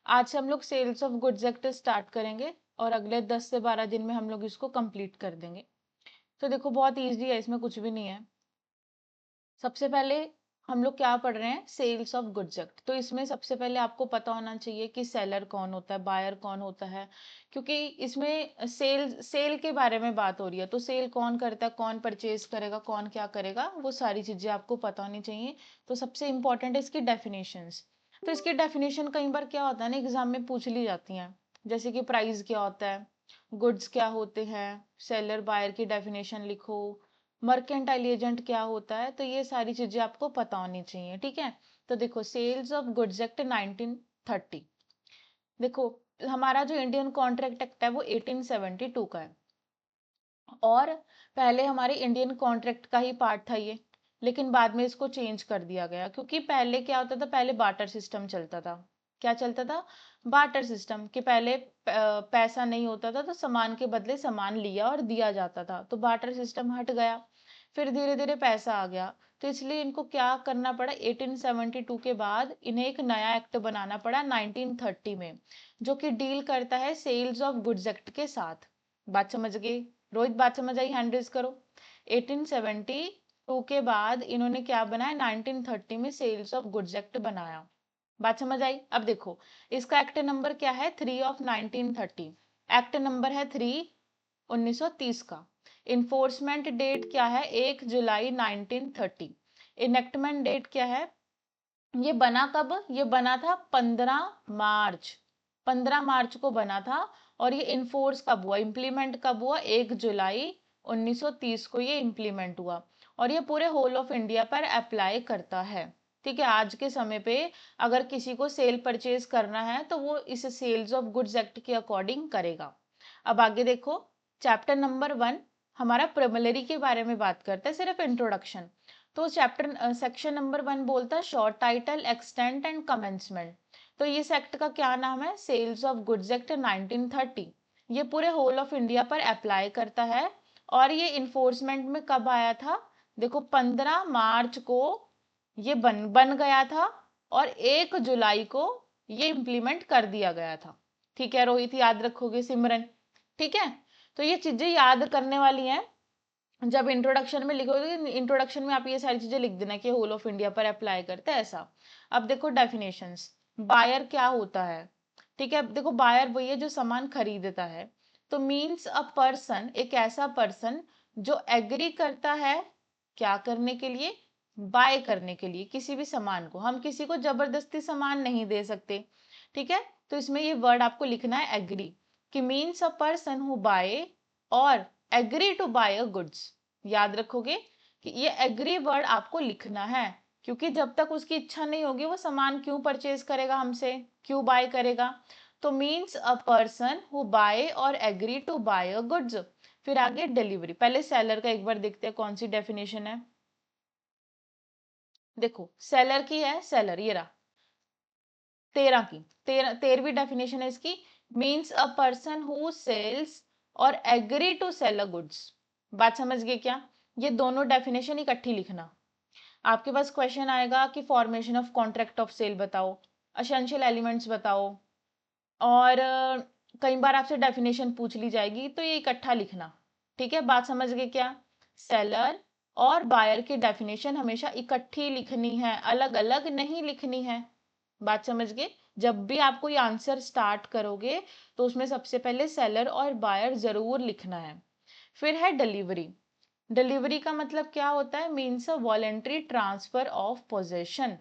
आज से हम लोग sales of goods act start करेंगे और अगले 10 से 12 दिन में हम लोग इसको कंप्लीट कर देंगे। तो देखो बहुत इजी है, इसमें कुछ भी नहीं है। सबसे पहले हम लोग क्या पढ़ रहे हैं, सेल्स ऑफ गुड्स एक्ट। तो इसमें सबसे पहले आपको पता होना चाहिए कि सेलर कौन होता है, बायर कौन होता है, क्योंकि इसमें सेल के बारे में बात हो रही है। तो सेल कौन करता है, कौन परचेज करेगा, कौन क्या करेगा, वो सारी चीजें आपको पता होनी चाहिए। तो सबसे इंपॉर्टेंट है इसकी डेफिनेशंस। तो इसकी डेफिनेशन कई बार क्या होता है ना, एग्जाम में पूछ ली जाती हैं। जैसे कि प्राइस क्या होता है, गुड्स क्या होते हैं, सेलर बायर की डेफिनेशन लिखो, मर्केंटाइल एजेंट क्या होता है। तो ये सारी चीजें आपको पता होनी चाहिए, ठीक है। तो देखो सेल्स ऑफ गुड्स एक्ट 1930। देखो हमारा जो इंडियन कॉन्ट्रैक्ट एक्ट है वो 1872 का है, और पहले हमारे इंडियन कॉन्ट्रैक्ट का ही पार्ट था ये। लेकिन बाद में इसको चेंज कर दिया गया, क्योंकि पहले क्या होता था, पहले बार्टर सिस्टम चलता था। क्या चलता था, बार्टर सिस्टम। कि पहले पैसा नहीं होता था तो सामान के बदले सामान लिया और दिया जाता था, तो बार्टर सिस्टम हट गया। फिर धीरे धीरे पैसा आ गया। तो इसलिए इनको क्या करना पड़ा, 1872 के बाद इन्हें एक नया एक्ट बनाना पड़ा 1930 में, जो कि डील करता है सेल्स ऑफ गुड्स एक्ट के साथ। बात समझ गई? रोहित बात समझ आई, हैंड रेज करो। 1872 के बाद इन्होंने क्या बनाया, 1930 में सेल्स ऑफ गुड्स एक्ट बनाया। बात समझ आई? अब देखो इसका एक्ट नंबर क्या है, 3 ऑफ 1930। एक्ट नंबर है 3 1930 का। इन्फोर्समेंट डेट क्या है, 1 जुलाई 1930। इनेक्टमेंट डेट क्या है, ये बना कब, ये बना था 15 मार्च। 15 मार्च को बना था। और ये इन्फोर्स कब हुआ, इम्प्लीमेंट कब हुआ, 1 जुलाई 1930 को ये इम्प्लीमेंट हुआ। और ये पूरे होल ऑफ इंडिया पर अप्लाई करता है। ठीक है, आज के समय पे अगर किसी को सेल परचेज करना है तो वो इस सेल्स ऑफ गुड्स एक्ट के अकॉर्डिंग करेगा। अब आगे देखो, चैप्टर नंबर 1 हमारा प्रिमिलरी के बारे में बात करता है, सिर्फ इंट्रोडक्शन। तो चैप्टर सेक्शन नंबर 1 बोलता है short title, extent and commencement. तो इस एक्ट का क्या नाम है, सेल्स ऑफ गुड्स एक्ट 1930। ये पूरे होल ऑफ इंडिया पर अप्लाई करता है। और ये इन्फोर्समेंट में कब आया था, देखो 15 मार्च को ये बन गया था, और 1 जुलाई को ये इम्प्लीमेंट कर दिया गया था। ठीक है रोहित, याद रखोगे, सिमरन? ठीक है, तो ये चीजें याद करने वाली हैं। जब इंट्रोडक्शन में लिखोगे, इंट्रोडक्शन में आप ये सारी चीजें लिख देना कि होल ऑफ इंडिया पर अप्लाई करते हैं ऐसा। अब देखो डेफिनेशंस। बायर क्या होता है, ठीक है। अब देखो बायर वही है जो सामान खरीदता है। तो मीन्स अ पर्सन, एक ऐसा पर्सन जो एग्री करता है क्या करने के लिए, बाय करने के लिए किसी भी सामान को। हम किसी को जबरदस्ती सामान नहीं दे सकते, ठीक है। तो इसमें ये वर्ड आपको लिखना है एग्री, कि means a person who buy और agree to buy a goods. याद रखोगे कि ये एग्री वर्ड आपको लिखना है, क्योंकि जब तक उसकी इच्छा नहीं होगी वो सामान क्यों परचेज करेगा हमसे, क्यों बाय करेगा। तो means a person who buy और agree to buy a goods. फिर आगे डिलीवरी। पहले सेलर का एक बार देखते हैं कौन सी डेफिनेशन है। देखो सेलर की है, सेलर ये रहा 13 की, 13वीं डेफिनेशन है इसकी। Means a person who sells और agree to sell a goods. बात समझ गए क्या? ये दोनों डेफिनेशन इकट्ठी लिखना। आपके पास क्वेश्चन आएगा कि formation of contract of sale बताओ, एसेंशियल एलिमेंट्स बताओ, और कई बार आपसे डेफिनेशन पूछ ली जाएगी, तो ये इकट्ठा लिखना। ठीक है, बात समझ गए क्या? सेलर और बायर की डेफिनेशन हमेशा इकट्ठी लिखनी है, अलग अलग नहीं लिखनी है। बात समझ गए? जब भी आप कोई आंसर स्टार्ट करोगे तो उसमें सबसे पहले सेलर और बायर जरूर लिखना है। फिर है डिलीवरी। डिलीवरी का मतलब क्या होता है, means a voluntary transfer of possession.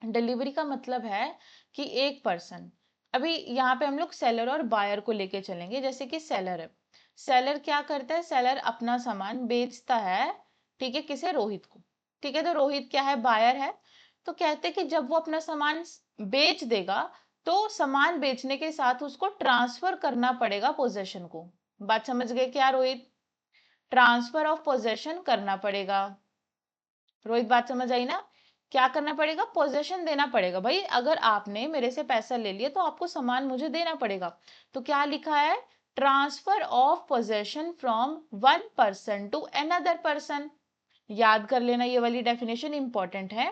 Delivery का मतलब है कि एक पर्सन, अभी यहाँ पे हम लोग सेलर और बायर को लेके चलेंगे। जैसे कि सेलर है, सेलर क्या करता है, सेलर अपना सामान बेचता है, ठीक है, किसे, रोहित को। ठीक है, तो रोहित क्या है, बायर है। तो कहते हैं कि जब वो अपना सामान बेच देगा तो सामान बेचने के साथ उसको ट्रांसफर करना पड़ेगा पोजेशन को। बात समझ गए क्या रोहित? ट्रांसफर ऑफ पोजेशन करना पड़ेगा। रोहित बात समझ आई ना? क्या करना पड़ेगा, पोजेशन देना पड़ेगा। भाई अगर आपने मेरे से पैसा ले लिया तो आपको सामान मुझे देना पड़ेगा। तो क्या लिखा है, transfer of possession from one person to another person. याद कर लेना, ये वाली डेफिनेशन इंपॉर्टेंट है,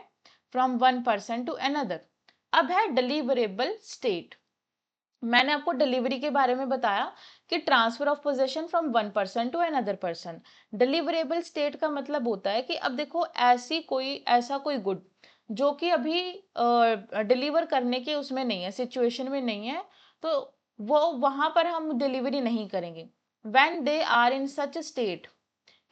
from one person to another. अब है डिलीवरेबल स्टेट। मैंने आपको डिलीवरी के बारे में बताया कि transfer of possession from one person to another person. Deliverable state का मतलब होता है कि अब देखो ऐसा कोई गुड जो कि अभी डिलीवर करने के उसमें नहीं है, सिचुएशन में नहीं है, तो वो वहां पर हम डिलीवरी नहीं करेंगे। When they are in such state,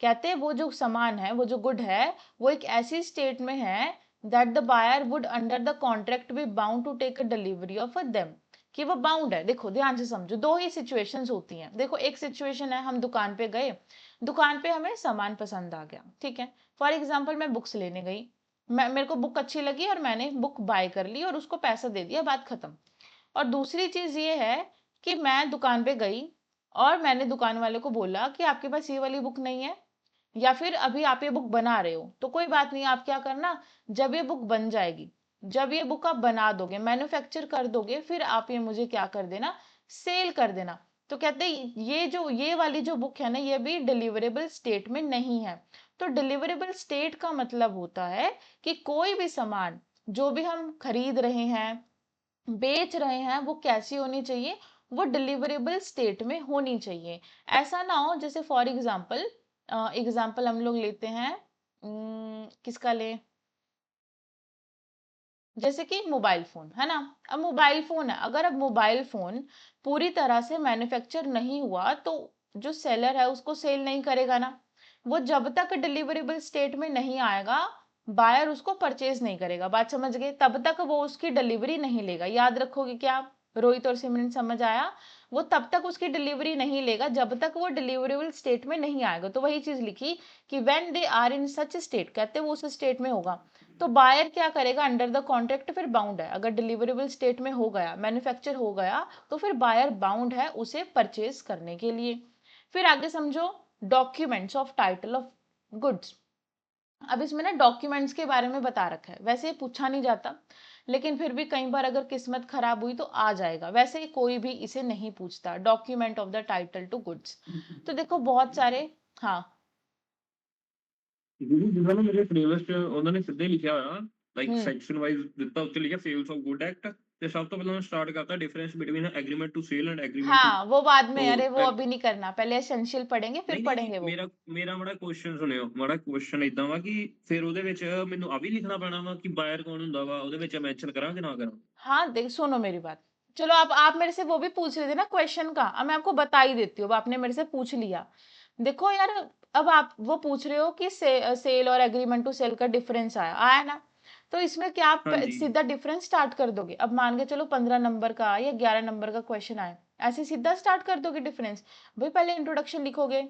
कहते हैं वो जो सामान है, वो जो गुड है, वो एक ऐसी स्टेट में है that the buyer would under the contract be bound to take a delivery of them, कि वो बाउंड है। देखो ध्यान से समझो, दो ही सिचुएशंस होती हैं। देखो एक सिचुएशन है, हम दुकान पे गए, दुकान पे हमें सामान पसंद आ गया, ठीक है। फॉर एग्जाम्पल मैं बुक्स लेने गई, मेरे को बुक अच्छी लगी और मैंने बुक बाय कर ली और उसको पैसा दे दिया, बात खत्म। और दूसरी चीज ये है कि मैं दुकान पे गई और मैंने दुकान वाले को बोला कि आपके पास ये वाली बुक नहीं है, या फिर अभी आप ये बुक बना रहे हो, तो कोई बात नहीं, आप क्या करना, जब ये बुक बन जाएगी, जब ये बुक आप बना दोगे, मैन्युफैक्चर कर दोगे, फिर आप ये मुझे क्या कर देना, सेल कर देना। तो कहते हैं ये वाली जो बुक है ना, ये भी डिलीवरेबल स्टेट में नहीं है। तो डिलीवरेबल स्टेट का मतलब होता है कि कोई भी सामान जो भी हम खरीद रहे हैं, बेच रहे हैं, वो कैसी होनी चाहिए, वो डिलीवरेबल स्टेट में होनी चाहिए। ऐसा ना हो जैसे फॉर एग्जांपल, एग्जांपल हम लोग लेते हैं, किसका ले, जैसे कि मोबाइल फोन है ना। अब मोबाइल फोन है, अगर अब मोबाइल फोन पूरी तरह से मैन्युफैक्चर नहीं हुआ, तो जो सेलर है उसको सेल नहीं करेगा ना। वो जब तक डिलीवरेबल स्टेट में नहीं आएगा, बायर उसको परचेज नहीं करेगा, बात समझ गए, तब तक वो उसकी डिलीवरी नहीं लेगा। याद रखोगे क्या, रोहित और सिमरन, समझ आया। वो तब तक उसकी डिलीवरी नहीं लेगा जब तक वो डिलीवरेबल स्टेट में नहीं आएगा। तो वही चीज लिखी कि when they are in such state, कहते हैं वो उस स्टेट में होगा। तो बायर क्या करेगा, अंडर द कॉन्ट्रैक्ट फिर बाउंड है, अगर डिलीवरेबल स्टेट में हो गया, मैन्युफैक्चर हो गया, तो फिर बायर बाउंड है उसे परचेज करने के लिए। फिर आगे समझो, documents of title of goods. अब इसमें ना डॉक्यूमेंट्स के बारे में बता रखा है, वैसे ये पूछा नहीं जाता, लेकिन फिर भी कई बार अगर किस्मत खराब हुई तो आ जाएगा। वैसे कोई भी इसे नहीं पूछता, document of the title to goods. तो देखो बहुत सारे, हाँ। ਜੀ ਜਿੱਦਾਂ ਨਾ ਮੇਰੇ ਸਿਲੇਬਸ 'ਚ ਉਹਨਾਂ ਨੇ ਸਿੱਧੇ ਲਿਖਿਆ ਹੋਇਆ ਲਾਈਕ हम्म। ਸੈਕਸ਼ਨ ਵਾਈਜ਼ ਦਿੱਤਾ, ਉੱਤੇ ਲਿਖਿਆ ਸੇਲਸ ਆਫ ਗੁੱਡ ਐਕਟ, ਤੇ ਸਭ ਤੋਂ ਪਹਿਲਾਂ ਸਟਾर्ट करता difference between agreement to sell and agreement to. हाँ वो बाद में, तो अरे वो अभी नहीं करना, पहले एसेंशियल पढ़ेंगे फिर ਨਹੀਂ ਨਹੀਂ ਜੀ, पढ़ेंगे वो। ਮੇਰਾ ਮੇਰਾ ਮਾੜਾ ਕੁਐਸਚਨ ਸੁਣਿਓ, ਮਾੜਾ ਕੁਐਸਚਨ ਇਦਾਂ ਵਾ ਕਿ ਫਿਰ ਉਹਦੇ ਵਿੱਚ ਮੈਨੂੰ ਆ ਵੀ ਲਿਖਣਾ ਪੈਣਾ ਵਾ ਕਿ ਬਾਇਰ ਕੌਣ ਹੁੰਦਾ ਵਾ, ਉਹਦੇ ਵਿੱਚ ਮੈਂਸ਼ਨ ਕਰਾਂ ਕਿ ਨਾ ਕਰਾਂ। हाँ देख, सुनो मेरी बात। चलो आप मेरे से वो भी पूछ रहे थे ना क्वेश्चन का, अब मैं आपको बता ही देती हूँ, अब आपने मेरे से पूछ लिया। देखो यार, अब आप वो पूछ रहे हो कि सेल और एग्रीमेंट टू सेल का डिफरेंस आया आया ना, तो इसमें क्या आप ਹਾਂਜੀ। सीधा डिफरेंस स्टार्ट कर दोगे। अब मान के चलो 15 नंबर का या 11 नंबर का क्वेश्चन आए, ऐसे सीधा स्टार्ट कर दोगे डिफरेंस। भाई पहले इंट्रोडक्शन लिखोगे,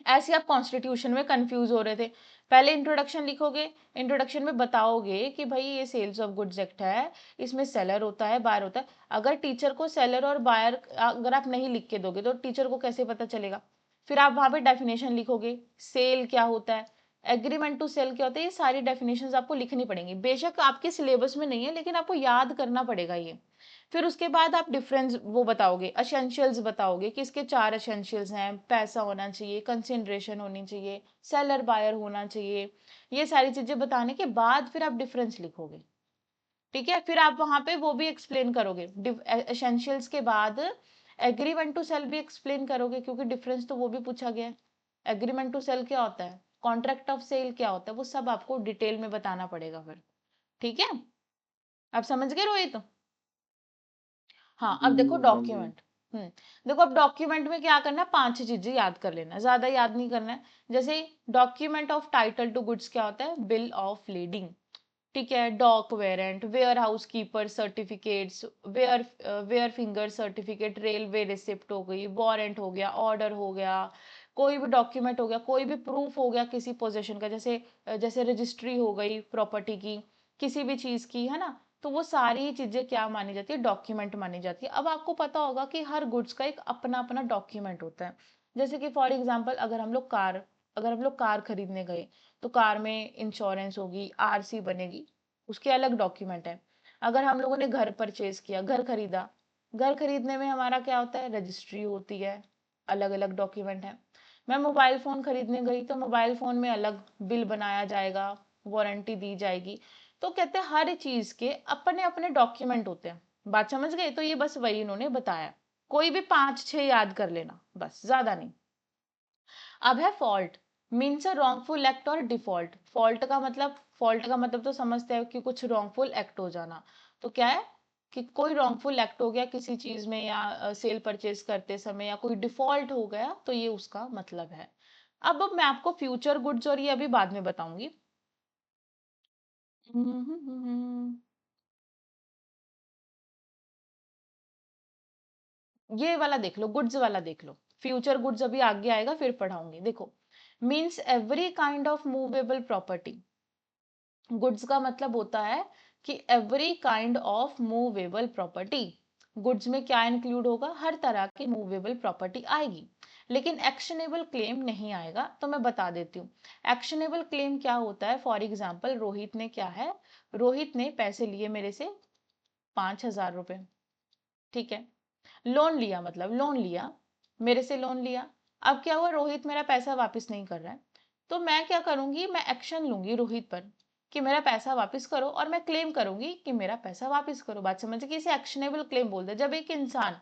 ऐसे आप कॉन्स्टिट्यूशन में कंफ्यूज हो रहे थे, पहले इंट्रोडक्शन लिखोगे, इंट्रोडक्शन में बताओगे कि भाई ये सेल्स ऑफ गुड्स एक्ट है, इसमें सेलर होता है, बायर होता है। अगर टीचर को सेलर और बायर अगर आप नहीं लिख के दोगे तो टीचर को कैसे पता चलेगा। फिर आप वहां पे डेफिनेशन लिखोगे, सेल क्या होता है, एग्रीमेंट टू सेल क्या होता है, ये सारी डेफिनेशंस आपको लिखनी पड़ेंगी। बेशक आपके सिलेबस में नहीं है, लेकिन आपको याद करना पड़ेगा ये। फिर उसके बाद आप डिफरेंस वो बताओगे, असेंशियल्स बताओगे कि इसके 4 असेंशियल्स हैं, पैसा होना चाहिए, कंसिडरेशन होनी चाहिए, सेलर बायर होना चाहिए। ये सारी चीजें बताने के बाद फिर आप डिफरेंस लिखोगे, ठीक है। फिर आप वहां पे वो भी एक्सप्लेन करोगे, एसेंशियल्स के बाद एग्रीमेंट टू सेल भी एक्सप्लेन करोगे, क्योंकि डिफरेंस तो वो भी पूछा गया है। एग्रीमेंट टू सेल क्या होता है, कॉन्ट्रैक्ट ऑफ सेल क्या होता है, वो सब आपको डिटेल में बताना पड़ेगा फिर, ठीक है। आप समझ गए रोहित। हाँ जी अब जी देखो मैं समझ गया। डॉक्यूमेंट। देखो अब डॉक्यूमेंट में क्या करना है, 5 चीजें याद कर लेना, ज्यादा याद नहीं करना है। जैसे document of title to goods क्या होता है, बिल ऑफ लीडिंग, ठीक है। Dock warrant, warehouse keeper certificates, wharfinger certificate, railway receipt हो गई, वारंट हो गया, ऑर्डर हो गया, कोई भी डॉक्यूमेंट हो गया, कोई भी प्रूफ हो गया किसी पोजेशन का, जैसे रजिस्ट्री हो गई प्रॉपर्टी की, किसी भी चीज की, है ना। तो वो सारी चीजें क्या मानी जाती है, डॉक्यूमेंट मानी जाती है। अब आपको पता होगा कि हर गुड्स का एक अपना अपना डॉक्यूमेंट होता है। जैसे कि फॉर एग्जांपल, अगर हम लोग कार खरीदने गए, तो कार में इंश्योरेंस होगी, आरसी बनेगी, उसके अलग डॉक्यूमेंट है। अगर हम लोगों ने घर परचेज किया, घर खरीदा, घर खरीदने में हमारा क्या होता है, रजिस्ट्री होती है, अलग अलग डॉक्यूमेंट है। मैं मोबाइल फोन खरीदने गई, तो मोबाइल फोन में अलग बिल बनाया जाएगा, वारंटी दी जाएगी। तो कहते हैं हर चीज के अपने अपने डॉक्यूमेंट होते हैं। बात समझ गए? तो ये बस वही इन्होंने बताया, कोई भी 5-6 याद कर लेना बस, ज्यादा नहीं। अब है फॉल्ट, मीन्स अ रॉन्गफुल एक्ट और डिफॉल्ट। फॉल्ट का मतलब तो समझते हैं कि कुछ रॉन्गफुल एक्ट हो जाना। तो क्या है कि कोई रॉन्गफुल एक्ट हो गया किसी चीज में, या सेल परचेज करते समय, या कोई डिफॉल्ट हो गया, तो ये उसका मतलब है। अब मैं आपको फ्यूचर गुड्स और ये अभी बाद में बताऊंगी। ये वाला देख लो, गुड्स वाला देख लो। फ्यूचर गुड्स अभी आगे आएगा, फिर पढ़ाऊंगी। देखो, means every kind of movable property. Goods का मतलब होता है कि every kind of movable property. Goods में क्या इंक्लूड होगा? हर तरह की मूवेबल प्रॉपर्टी आएगी, लेकिन एक्शनेबल क्लेम नहीं आएगा। तो मैं बता देती हूँ एक्शनेबल क्लेम क्या होता है। फॉर एग्जाम्पल, रोहित ने क्या है, रोहित ने पैसे लिए मेरे से 5,000 रुपए, ठीक है। लोन लिया, मतलब लोन लिया, मेरे से लोन लिया। अब क्या हुआ, रोहित मेरा पैसा वापस नहीं कर रहा है। तो मैं क्या करूंगी, मैं एक्शन लूंगी रोहित पर कि मेरा पैसा वापस करो, और मैं क्लेम करूंगी कि मेरा पैसा वापस करो। बात समझे कि इसे एक्शनेबल क्लेम बोलते हैं। जब एक इंसान,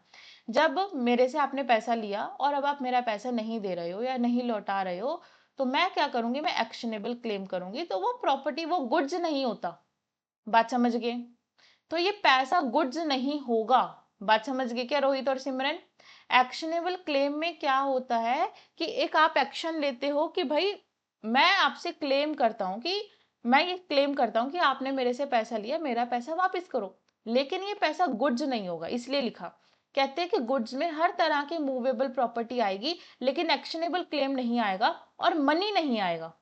जब मेरे से आपने पैसा लिया और अब आप मेरा पैसा नहीं दे रहे हो या नहीं लौटा रहे हो, तो मैं क्या करूंगी, मैं एक्शनेबल क्लेम करूंगी। तो वो प्रॉपर्टी, वो गुड्स नहीं होता। बात समझ गए? तो ये पैसा गुड्स नहीं होगा। बात समझ गए क्या रोहित और सिमरन? एक्शनेबल क्लेम में क्या होता है कि एक आप एक्शन लेते हो कि भाई मैं आपसे क्लेम करता हूं कि, मैं ये क्लेम करता हूं कि आपने मेरे से पैसा लिया, मेरा पैसा वापस करो। लेकिन ये पैसा गुड्स नहीं होगा, इसलिए लिखा। कहते हैं कि गुड्स में हर तरह की मूवेबल प्रॉपर्टी आएगी, लेकिन एक्शनेबल क्लेम नहीं आएगा और मनी नहीं आएगा।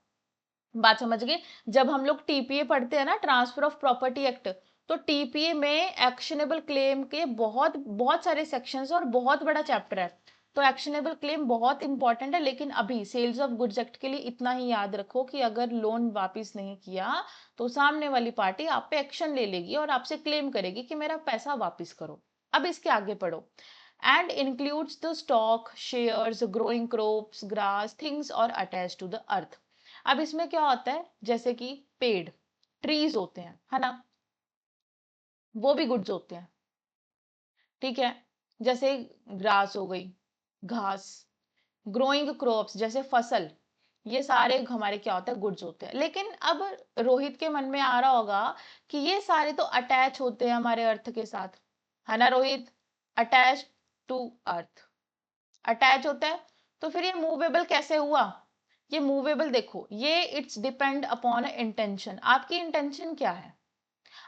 बात समझ गए? जब हम लोग टीपीए पढ़ते हैं ना, ट्रांसफर ऑफ प्रॉपर्टी एक्ट, तो टीपीए में एक्शनेबल क्लेम के बहुत बहुत सारे सेक्शंस और बहुत बड़ा चैप्टर है। तो एक्शनेबल क्लेम बहुत इंपॉर्टेंट है। लेकिन अभी सेल्स ऑफ गुड्स एक्ट के लिए इतना ही याद रखो कि अगर लोन वापस नहीं किया, तो सामने वाली पार्टी आप पे एक्शन ले लेगी और आपसे क्लेम करेगी कि मेरा पैसा वापस करो। अब इसके आगे पढ़ो। And includes the stock, shares, growing crops, grass, things और अटैच टू द अर्थ। अब इसमें क्या होता है, जैसे कि पेड़, ट्रीज होते हैं, है ना, वो भी गुड्स होते हैं, ठीक है। जैसे ग्रास हो गई, घास, ग्रोइंग क्रॉप्स जैसे फसल, ये सारे हमारे क्या होते हैं, गुड्स होते हैं। लेकिन अब रोहित के मन में आ रहा होगा कि ये सारे तो अटैच होते हैं हमारे अर्थ के साथ, है ना Rohit? Attach to earth, attach होता है। तो फिर ये मूवेबल कैसे हुआ? ये मूवेबल देखो, ये इट्स डिपेंड अपॉन इंटेंशन। आपकी इंटेंशन क्या है?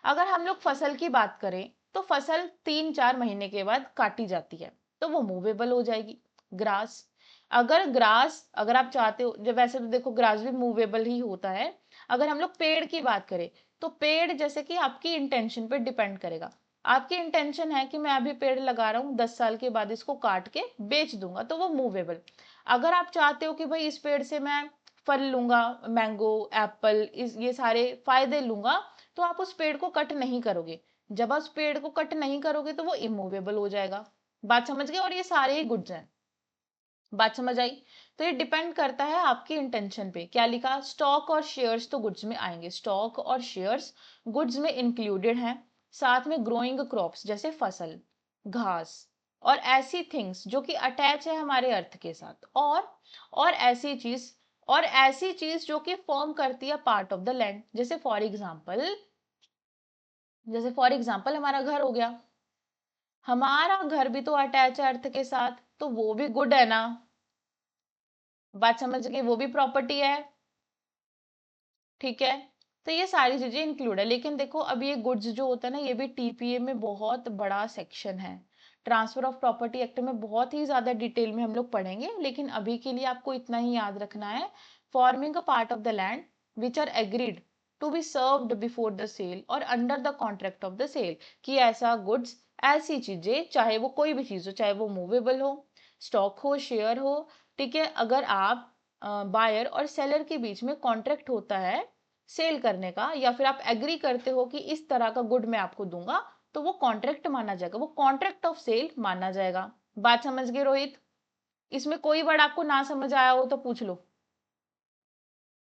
अगर हम लोग फसल की बात करें, तो फसल 3-4 महीने के बाद काटी जाती है, तो वो मूवेबल हो जाएगी। ग्रास, अगर आप चाहते हो, जब वैसे तो देखो ग्रास भी मूवेबल ही होता है। अगर हम लोग पेड़ की बात करें, तो पेड़ जैसे कि आपकी इंटेंशन पे डिपेंड करेगा। आपकी इंटेंशन है कि मैं अभी पेड़ लगा रहा हूँ, 10 साल के बाद इसको काट के बेच दूंगा, तो वो मूवेबल। अगर आप चाहते हो कि भाई इस पेड़ से मैं फल लूंगा, मैंगो, एप्पल, इस ये सारे फायदे लूंगा, तो आप उस पेड़ को कट नहीं करोगे। जब आप उस पेड़ को कट नहीं करोगे, तो वो इमूवेबल हो जाएगा। बात समझ गए? और ये सारे ही गुड्स हैं। बात समझ आई? तो ये डिपेंड करता है आपकी इंटेंशन पे। क्या लिखा? स्टॉक और शेयर्स तो गुड्स में आएंगे, स्टॉक और शेयर्स गुड्स में इंक्लूडेड हैं। साथ में ग्रोइंग क्रॉप्स जैसे फसल, घास, और ऐसी थिंग्स जो कि अटैच है हमारे अर्थ के साथ, और ऐसी चीज, जो कि फॉर्म करती है पार्ट ऑफ द लैंड। जैसे फॉर एग्जाम्पल हमारा घर हो गया, हमारा घर भी तो अटैच है अर्थ के साथ, तो वो भी गुड है ना? बात समझ गए? वो भी प्रॉपर्टी है, ठीक है। तो ये सारी चीजें इंक्लूड है। लेकिन देखो, अब ये गुड्स जो होता है ना, ये भी टीपीए में बहुत बड़ा सेक्शन है। ट्रांसफर ऑफ प्रॉपर्टी एक्ट में बहुत ही ज्यादा डिटेल में हम लोग पढ़ेंगे, लेकिन अभी के लिए आपको इतना ही याद रखना है। Forming a part of the land which are agreed to be served before the sale और under the contract of the sale, कि ऐसा गुड्स, ऐसी चीजें, चाहे वो कोई भी चीज हो, चाहे वो मूवेबल हो, स्टॉक हो, शेयर हो, ठीक है। अगर आप बायर और सेलर के बीच में कॉन्ट्रैक्ट होता है सेल करने का, या फिर आप एग्री करते हो कि इस तरह का गुड मैं आपको दूंगा, तो वो कॉन्ट्रैक्ट माना जाएगा, वो कॉन्ट्रैक्ट ऑफ सेल माना जाएगा। बात समझ गए रोहित? इसमें कोई वर्ड आपको ना समझ आया हो तो पूछ लो,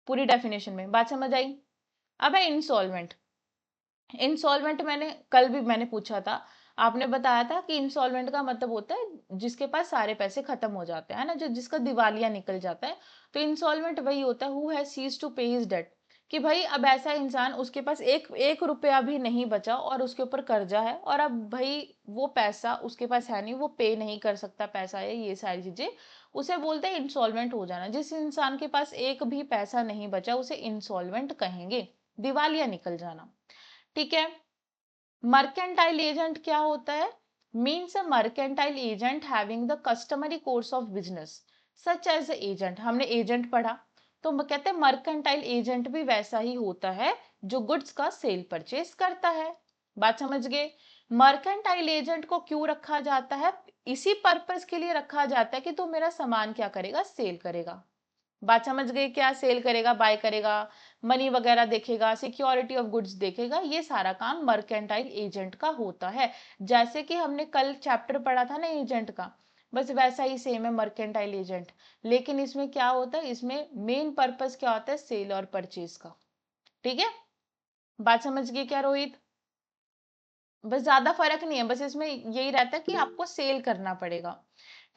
पूरी डेफिनेशन में। बात समझ आई? अब है इंस्टॉलमेंट। इंसॉल्वेंट मैंने कल भी मैंने पूछा था, आपने बताया था कि इंसॉल्वेंट का मतलब होता है जिसके पास सारे पैसे खत्म हो जाते हैं ना, जो जिसका दिवालिया निकल जाता है। तो इंसॉल्वेंट वही होता है हु हैज सीज टू पे हिज डेट, कि भाई अब ऐसा इंसान उसके पास एक एक रुपया भी नहीं बचा और उसके ऊपर कर्जा है, और अब भाई वो पैसा उसके पास है नहीं, वो पे नहीं कर सकता पैसा है, ये सारी चीजें, उसे बोलते हैं इंसॉल्वेंट हो जाना। जिस इंसान के पास एक भी पैसा नहीं बचा उसे इंसॉल्वेंट कहेंगे, दिवालिया निकल जाना। ठीक है। मर्केंटाइल एजेंट क्या होता है? Means a mercantile agent having the customary course of business such as agent. हमने एजेंट पढ़ा, तो हम कहते हैं मर्केंटाइल एजेंट भी वैसा ही होता है जो गुड्स का सेल परचेज करता है। बात समझ गए? मर्केंटाइल एजेंट को क्यों रखा जाता है? इसी पर्पस के लिए रखा जाता है कि तू मेरा सामान क्या करेगा, सेल करेगा। बात समझ गए? क्या सेल करेगा, बाय करेगा, मनी वगैरह देखेगा, सिक्योरिटी ऑफ गुड्स देखेगा, ये सारा काम मर्केंटाइल एजेंट का होता है। जैसे कि हमने कल चैप्टर पढ़ा था ना एजेंट का, बस वैसा ही सेम है मर्केंटाइल एजेंट। लेकिन इसमें क्या होता है, इसमें मेन पर्पस क्या होता है, सेल और परचेज का। ठीक है, बात समझ गए क्या रोहित? बस ज्यादा फर्क नहीं है, बस इसमें यही रहता है कि आपको सेल करना पड़ेगा।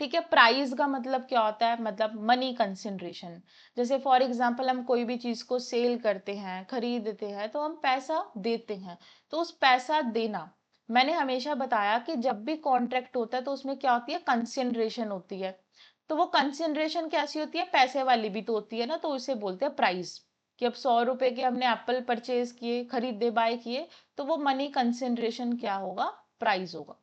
ठीक है। प्राइस का मतलब क्या होता है, मतलब मनी कंसिडरेशन। जैसे फॉर एग्जांपल हम कोई भी चीज को सेल करते हैं, खरीदते हैं, तो हम पैसा देते हैं। तो उस पैसा देना, मैंने हमेशा बताया कि जब भी कॉन्ट्रैक्ट होता है तो उसमें क्या होती है, कंसिडरेशन होती है। तो वो कंसिडरेशन कैसी होती है, पैसे वाली भी तो होती है ना, तो उसे बोलते हैं प्राइस। कि अब 100 रुपए के हमने एप्पल परचेज किए, खरीदे, बाय किए, तो वो मनी कंसिडरेशन क्या होगा, प्राइस होगा।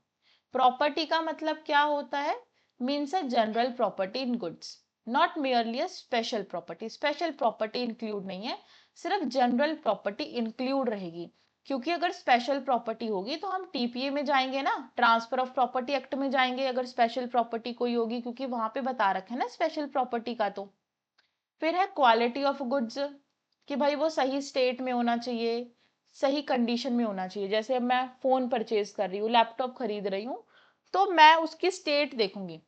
प्रॉपर्टी का मतलब क्या होता है, means a general property in goods, not merely a special property. Special property include नहीं है, सिर्फ जनरल प्रॉपर्टी इंक्लूड रहेगी। क्योंकि अगर स्पेशल प्रॉपर्टी होगी तो हम टीपीए में जाएंगे ना, ट्रांसफर ऑफ प्रॉपर्टी एक्ट में जाएंगे अगर स्पेशल प्रॉपर्टी कोई होगी, क्योंकि वहां पे बता रखा है ना स्पेशल प्रॉपर्टी का। तो फिर है क्वालिटी ऑफ गुड्स, कि भाई वो सही स्टेट में होना चाहिए, सही कंडीशन में होना चाहिए। जैसे अब मैं फोन परचेज कर रही हूँ, लैपटॉप खरीद रही हूँ, तो मैं उसकी स्टेट देखूंगी।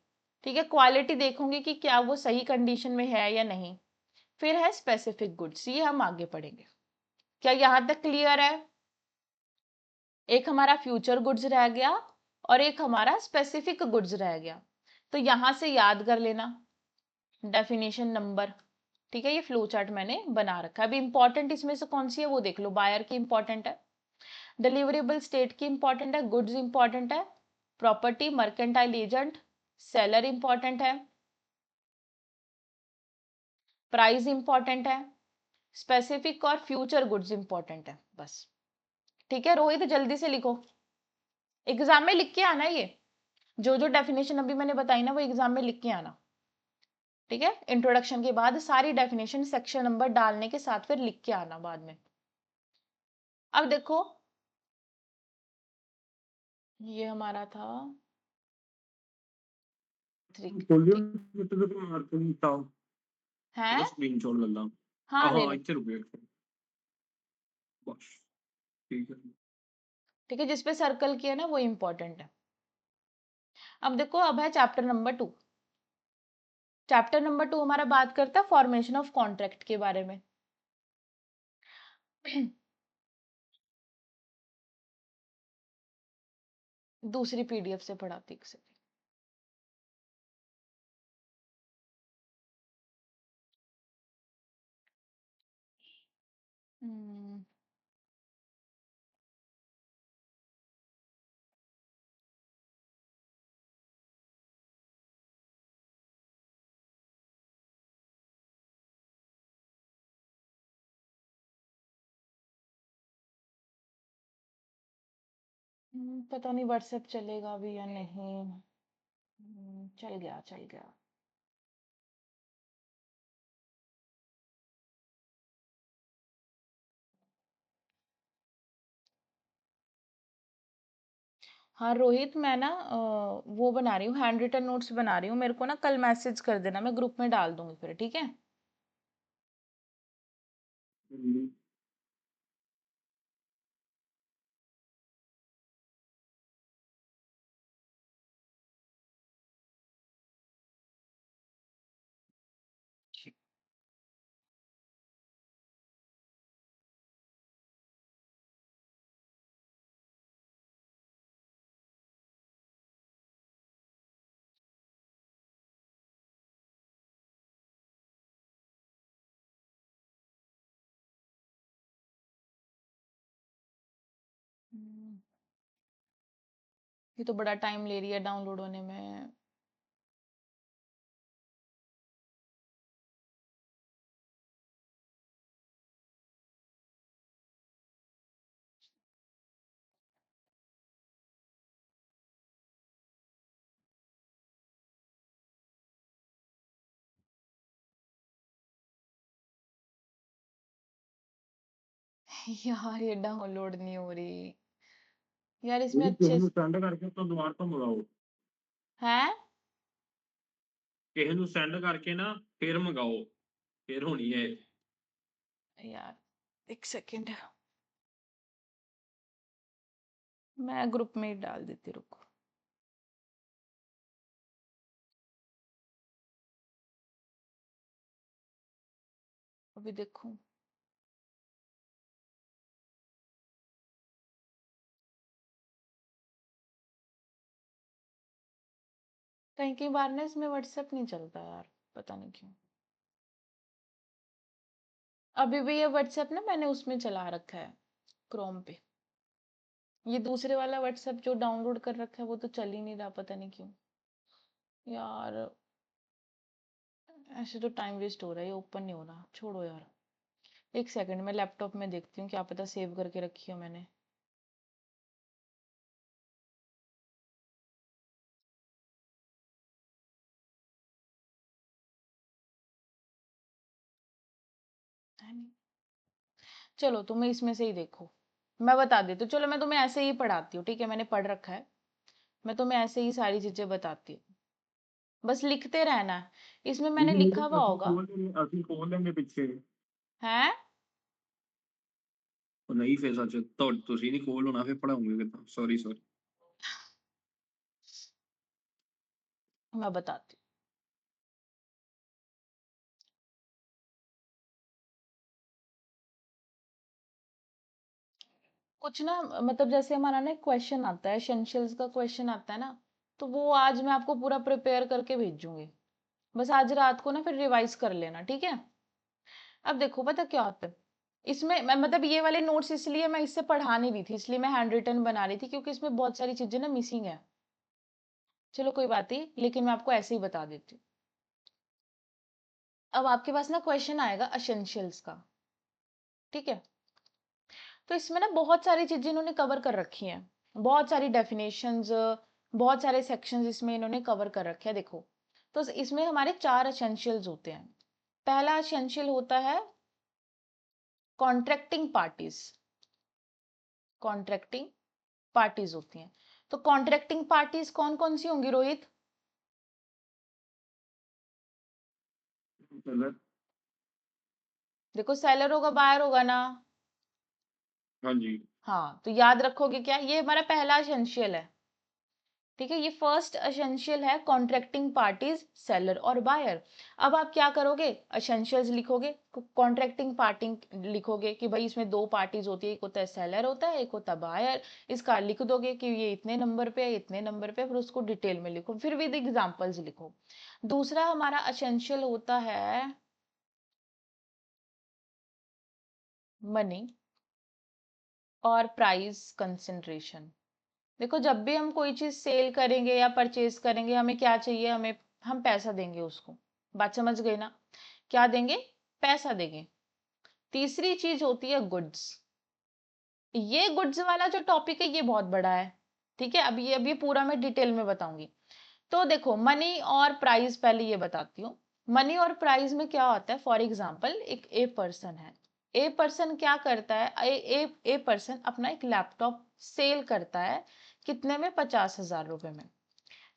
ठीक है, क्वालिटी देखूंगी कि क्या वो सही कंडीशन में है या नहीं। फिर है स्पेसिफिक गुड्स, ये हम आगे पढ़ेंगे। क्या यहाँ तक क्लियर है? एक हमारा फ्यूचर गुड्स रह गया और एक हमारा स्पेसिफिक गुड्स रह गया। तो यहां से याद कर लेना डेफिनेशन नंबर। ठीक है, ये फ्लो चार्ट मैंने बना रखा है। अभी इंपॉर्टेंट इसमें से कौन सी है वो देख लो। बायर की इंपॉर्टेंट है, डिलीवरेबल स्टेट की इंपॉर्टेंट है, गुड्स इंपॉर्टेंट है, property mercantile agent, seller important है, प्राइस इंपॉर्टेंट है, स्पेसिफिक और फ्यूचर गुड्स इंपॉर्टेंट है। बस। ठीक है रोहित, जल्दी से लिखो, एग्जाम में लिख के आना ये। जो जो डेफिनेशन अभी मैंने बताई ना वो एग्जाम में लिख के आना। ठीक है, इंट्रोडक्शन के बाद सारी डेफिनेशन सेक्शन नंबर डालने के साथ फिर लिख के आना बाद में। अब देखो, ये हमारा था खोलियो ठीक मतलब तो मार के बताओ, है। ਉਹਦਾ ਸਕਰੀਨਸ਼ਾਟ ਲੈ ਲਾਂ। हाँ ले हाँ लो। ਇੱਥੇ ਰੁਕੇ बस, ठीक है। ठीक है, जिसपे सर्कल किया ना वो इंपॉर्टेंट है। अब देखो, अब है चैप्टर नंबर 2। चैप्टर नंबर 2 हमारा बात करता है फॉर्मेशन ऑफ कॉन्ट्रैक्ट के बारे में। दूसरी पीडीएफ से पढ़ाती एक सेकंड। हम्म, पता नहीं व्हाट्सएप चलेगा भी या नहीं। चल गया चल गया। हाँ रोहित, मैं ना वो बना रही हूँ, हैंड रिटन नोट्स बना रही हूँ, मेरे को ना कल मैसेज कर देना, मैं ग्रुप में डाल दूंगी फिर। ठीक है। हम्म। ये तो बड़ा टाइम ले रही है डाउनलोड होने में। यार ये डाउनलोड नहीं हो रही यार, इसमें अच्छे सेंड करके तो दोबारा तो मंगाओ। है ਕਿਸੇ ਨੂੰ ਸੈਂਡ ਕਰਕੇ ਨਾ ਫਿਰ ਮੰਗਾਓ, ਫਿਰ ਹੋਣੀ ਹੈ। यार, एक सेकंड, मैं ग्रुप में ही डाल देती, रुको। अभी देखो, कहीं कहीं बार ना इसमें व्हाट्सएप नहीं चलता यार, पता नहीं क्यों। अभी भी ये व्हाट्सएप ना मैंने उसमें चला रखा है, क्रोम पे। ये दूसरे वाला व्हाट्सएप जो डाउनलोड कर रखा है वो तो चल ही नहीं रहा, पता नहीं क्यों यार। ऐसे तो टाइम वेस्ट हो रहा है, ये ओपन नहीं हो रहा, छोड़ो यार। एक सेकंड, मैं लैपटॉप में देखती हूँ, क्या पता सेव करके रखी हो मैंने। है नहीं। चलो तुम्हें इसमें से ही देखो, मैं बता देती हूँ। चलो मैं तुम्हें ऐसे ही पढ़ाती हूँ, ठीक है, मैंने पढ़ रखा है, मैं तुम्हें ऐसे ही सारी चीजें बताती हूँ, बस लिखते रहना है। इसमें मैंने लिखा हुआ होगा ਅਸੀਂ ਖੋਲ ਲੈਂਗੇ ਪਿੱਛੇ। है। ਉਹ ਨਹੀਂ ਫਿਰ ਸੱਚ ਤੁਸੀਂ ਨਹੀਂ ਖੋਲ ਹੋਣਾ, ਫਿਰ ਪੜਾਉਂਗੇ ਕਿੱਦਾਂ? Sorry sorry. मैं बताती हूँ। कुछ ना, मतलब जैसे हमारा ना क्वेश्चन आता है, एसेंशियल्स का क्वेश्चन आता है ना, तो वो आज मैं आपको पूरा प्रिपेयर करके भेजूंगी। बस आज रात को ना फिर रिवाइज कर लेना, ठीक है। अब देखो, पता क्या होता है इसमें, मैं मतलब ये वाले नोट्स इसलिए मैं इससे पढ़ा नहीं रही थी, इसलिए मैं हैंड रिटन बना रही थी, क्योंकि इसमें बहुत सारी चीजें ना मिसिंग है। चलो कोई बात नहीं, लेकिन मैं आपको ऐसे ही बता देती हूँ। अब आपके पास ना क्वेश्चन आएगा एसेंशियल्स का, ठीक है। तो इसमें ना बहुत सारी चीजें इन्होंने कवर कर रखी हैं, बहुत सारी डेफिनेशंस, बहुत सारे सेक्शंस इसमें इन्होंने कवर कर रखे हैं। देखो, तो इसमें हमारे 4 एसेंशियल्स होते हैं। पहला एसेंशियल होता है कॉन्ट्रैक्टिंग पार्टीज। कॉन्ट्रैक्टिंग पार्टीज होती हैं, तो कॉन्ट्रैक्टिंग पार्टीज कौन कौन सी होंगी रोहित? देखो, सेलर होगा, बायर होगा ना। हाँ जी। हाँ, तो याद रखोगे क्या, ये हमारा पहला एसेंशियल है, ठीक है। ये फर्स्ट एसेंशियल है, कॉन्ट्रैक्टिंग पार्टीज सेलर और बायर। अब आप क्या करोगे, एसेंशियल्स लिखोगे, कॉन्ट्रैक्टिंग पार्टी लिखोगे कि भाई इसमें 2 पार्टीज होती है, एक होता है सेलर होता है, एक होता है बायर। इसका लिख दोगे कि ये इतने नंबर पे है, इतने नंबर पे, फिर उसको डिटेल में लिखो, फिर विद एग्जांपल्स लिखो। दूसरा हमारा एसेंशियल होता है मनी और प्राइस कंसिडरेशन। देखो, जब भी हम कोई चीज सेल करेंगे या परचेज करेंगे, हमें क्या चाहिए, हमें हम पैसा देंगे उसको। बात समझ गई ना, क्या देंगे, पैसा देंगे। तीसरी चीज होती है गुड्स। ये गुड्स वाला जो टॉपिक है ये बहुत बड़ा है, ठीक है। अब ये पूरा मैं डिटेल में बताऊंगी। तो देखो, मनी और प्राइस, पहले ये बताती हूँ। मनी और प्राइस में क्या होता है, फॉर एग्जाम्पल एक ए पर्सन है, ए पर्सन क्या करता है, ए पर्सन अपना एक लैपटॉप सेल करता है, कितने में, 50,000 रुपए में,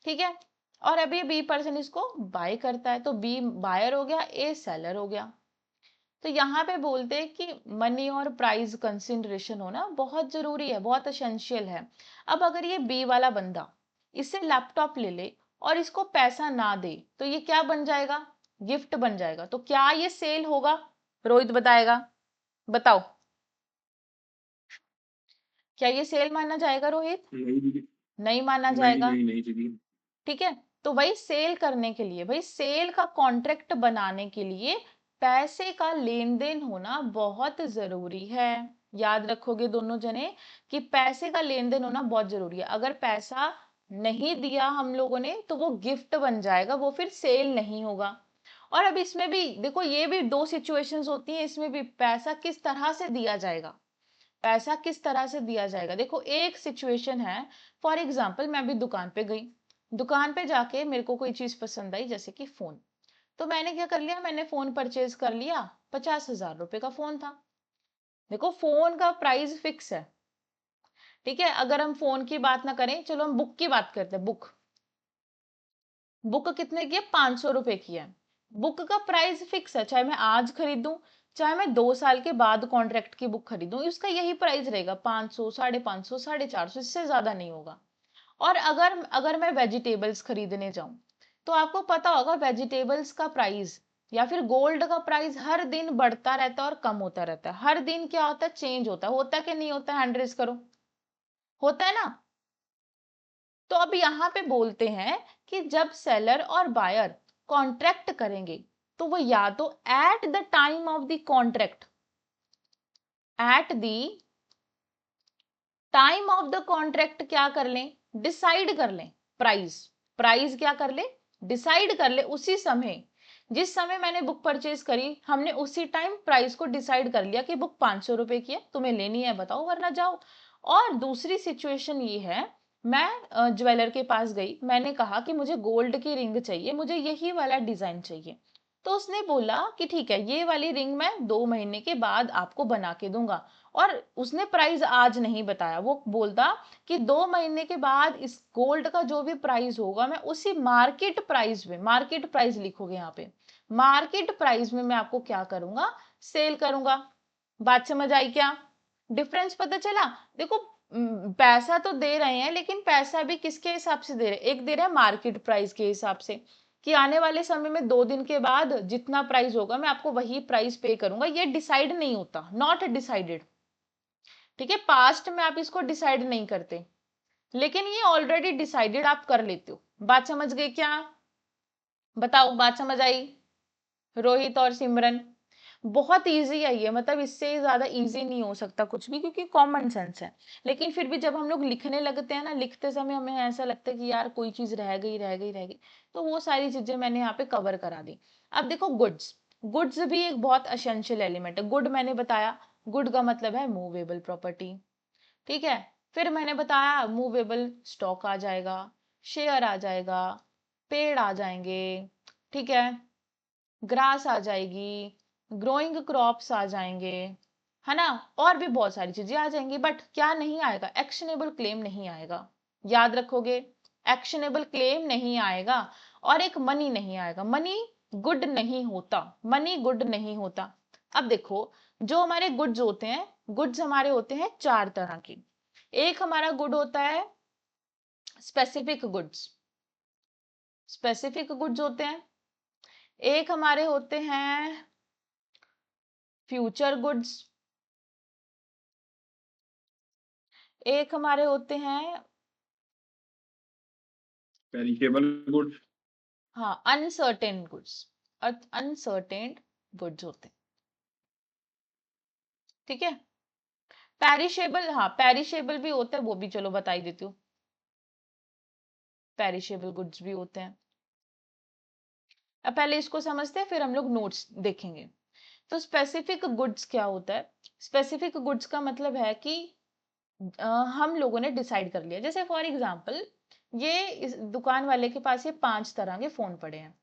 ठीक है। और अभी बी पर्सन इसको बाय करता है, तो बी बायर हो गया, ए सेलर हो गया। तो यहाँ पे बोलते हैं कि मनी और प्राइस कंसिडरेशन होना बहुत जरूरी है, बहुत एसेंशियल है। अब अगर ये बी वाला बंदा इससे लैपटॉप ले ले और इसको पैसा ना दे, तो ये क्या बन जाएगा, गिफ्ट बन जाएगा। तो क्या ये सेल होगा, रोहित बताएगा, बताओ, क्या ये सेल माना जाएगा रोहित? नहीं दीदी। नहीं माना नहीं जाएगा, नहीं नहीं दीदी। ठीक है। तो भाई सेल करने के लिए, भाई सेल का कॉन्ट्रैक्ट बनाने के लिए पैसे का लेन देन होना बहुत जरूरी है। याद रखोगे दोनों जने कि पैसे का लेन देन होना बहुत जरूरी है। अगर पैसा नहीं दिया हम लोगों ने तो वो गिफ्ट बन जाएगा, वो फिर सेल नहीं होगा। और अब इसमें भी देखो, ये भी दो सिचुएशंस होती हैं, इसमें भी पैसा किस तरह से दिया जाएगा, पैसा किस तरह से दिया जाएगा। देखो एक सिचुएशन है, फॉर एग्जाम्पल मैं अभी दुकान पे गई, दुकान पे जाके मेरे को कोई चीज पसंद आई जैसे कि फोन, तो मैंने क्या कर लिया, मैंने फोन परचेज कर लिया, 50,000 रुपए का फोन था। देखो फोन का प्राइस फिक्स है, ठीक है। अगर हम फोन की बात ना करें, चलो हम बुक की बात करते हैं। बुक बुक कितने की है, 500 रुपए की है। बुक का प्राइस फिक्स है, चाहे मैं आज खरीदूं, चाहे मैं 2 साल के बाद कॉन्ट्रैक्ट की बुक खरीदूं, उसका यही प्राइस रहेगा, 500, 550, 450, इससे ज्यादा नहीं होगा। और अगर अगर मैं वेजिटेबल्स खरीदने जाऊं, तो आपको पता होगा वेजिटेबल्स का प्राइस या फिर गोल्ड का प्राइस हर दिन बढ़ता रहता है और कम होता रहता है। हर दिन क्या होता है, चेंज होता है कि नहीं होता है, हैंड रेज करो, होता है ना। तो अब यहाँ पे बोलते हैं कि जब सेलर और बायर कॉन्ट्रैक्ट करेंगे, तो वो या तो eight the time of the contract, eight the time of the contract क्या कर लें, डिसाइड कर लें प्राइस। प्राइस क्या कर ले, डिसाइड कर ले उसी समय, जिस समय मैंने बुक परचेज करी हमने उसी टाइम प्राइस को डिसाइड कर लिया कि बुक 500 रुपए की है, तुम्हें लेनी है बताओ वरना जाओ। और दूसरी सिचुएशन ये है, मैं ज्वेलर के पास गई, मैंने कहा कि मुझे गोल्ड की रिंग चाहिए, मुझे यही वाला डिजाइन चाहिए। तो उसने बोला कि ठीक है, ये वाली रिंग मैं 2 महीने के बाद आपको बना के दूंगा। और उसने प्राइस आज नहीं बताया, वो बोलता कि 2 महीने के बाद इस गोल्ड का जो भी प्राइस होगा मैं उसी मार्केट प्राइस में, मार्केट प्राइस लिखोगे यहाँ पे, मार्केट प्राइस में मैं आपको क्या करूंगा, सेल करूंगा। बात समझ आई क्या, डिफरेंस पता चला। देखो पैसा तो दे रहे हैं, लेकिन पैसा भी किसके हिसाब से दे रहे हैं, एक दे रहे हैं मार्केट प्राइस के हिसाब से, कि आने वाले समय में 2 दिन के बाद जितना प्राइस होगा मैं आपको वही प्राइस पे करूंगा। ये डिसाइड नहीं होता, नॉट डिसाइडेड, ठीक है। पास्ट में आप इसको डिसाइड नहीं करते, लेकिन ये ऑलरेडी डिसाइडेड आप कर लेते हो। बात समझ गए क्या, बताओ बात समझ आई, रोहित और सिमरन। बहुत इजी है ये, मतलब इससे ज्यादा इजी नहीं हो सकता कुछ भी, क्योंकि कॉमन सेंस है। लेकिन फिर भी जब हम लोग लिखने लगते हैं ना, लिखते समय हमें ऐसा लगता है कि यार कोई चीज रह गई रह गई रह गई, तो वो सारी चीजें मैंने यहाँ पे कवर करा दी। अब देखो गुड्स, गुड्स भी एक बहुत असेंशियल एलिमेंट है। गुड मैंने बताया, गुड का मतलब है मूवेबल प्रॉपर्टी, ठीक है। फिर मैंने बताया मूवेबल स्टॉक आ जाएगा, शेयर आ जाएगा, पेड़ आ जाएंगे, ठीक है, ग्रास आ जाएगी, ग्रोइंग क्रॉप्स आ जाएंगे, है ना, और भी बहुत सारी चीजें आ जाएंगी। बट क्या नहीं आएगा, एक्शनेबल क्लेम नहीं आएगा। याद रखोगे, एक्शनेबल क्लेम नहीं आएगा। और एक मनी नहीं आएगा, मनी गुड नहीं होता, मनी गुड नहीं होता। अब देखो, जो हमारे गुड्स होते हैं, गुड्स हमारे होते हैं 4 तरह की। एक हमारा गुड होता है स्पेसिफिक गुड्स, स्पेसिफिक गुड्स होते हैं। एक हमारे होते हैं फ्यूचर गुड्स, एक हमारे होते हैं पेरिशेबल गुड्स। हाँ अनसर्टेन गुड्स, अनसर्टेन गुड्स होते हैं, ठीक है। पेरिशेबल, हाँ पेरिशेबल भी होता है, वो भी चलो बता ही देती हूँ, पेरिशेबल गुड्स भी होते हैं। अब पहले इसको समझते हैं, फिर हम लोग नोट्स देखेंगे। तो स्पेसिफिक गुड्स क्या होता है, स्पेसिफिक गुड्स का मतलब है कि हम लोगों ने डिसाइड कर लिया, जैसे फॉर एग्जाम्पल ये इस दुकान वाले के पास ये 5 तरह के फोन पड़े हैं,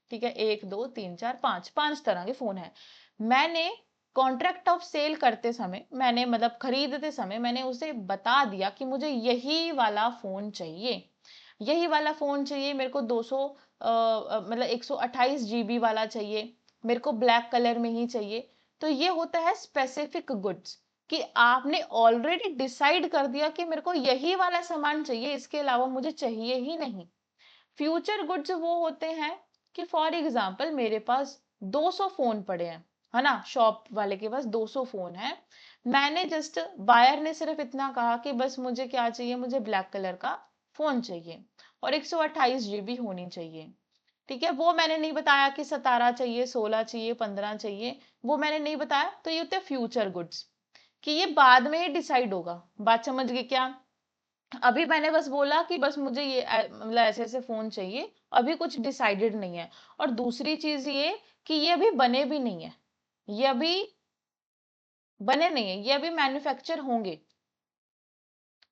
ठीक है, 1 2 3 4 5, 5 तरह के फोन है। मैंने कॉन्ट्रैक्ट ऑफ सेल करते समय, मैंने मतलब खरीदते समय मैंने उसे बता दिया कि मुझे यही वाला फोन चाहिए, यही वाला फोन चाहिए मेरे को 200 मतलब 128 GB वाला चाहिए, मेरे को ब्लैक कलर में ही चाहिए। तो ये होता है स्पेसिफिक गुड्स, कि आपने ऑलरेडी डिसाइड कर दिया कि मेरे को यही वाला सामान चाहिए, इसके अलावा मुझे चाहिए ही नहीं। फ्यूचर गुड्स वो होते हैं कि फॉर एग्जाम्पल मेरे पास 200 फोन पड़े हैं, है ना, शॉप वाले के पास 200 फोन है, मैंने जस्ट, बायर ने सिर्फ इतना कहा कि बस मुझे क्या चाहिए, मुझे ब्लैक कलर का फोन चाहिए और 128 GB होनी चाहिए, ठीक है। वो मैंने नहीं बताया कि 17 चाहिए, 16 चाहिए, 15 चाहिए, वो मैंने नहीं बताया। तो ये होते हैं फ्यूचर गुड्स। कि ये बाद में ही डिसाइड होगा। बात समझ गए क्या? अभी मैंने बस बोला कि बस मुझे ये मतलब ऐसे ऐसे फोन चाहिए, अभी कुछ डिसाइडेड नहीं है। और दूसरी चीज ये कि ये अभी बने भी नहीं है, ये अभी बने नहीं है, ये अभी मैन्युफैक्चर होंगे।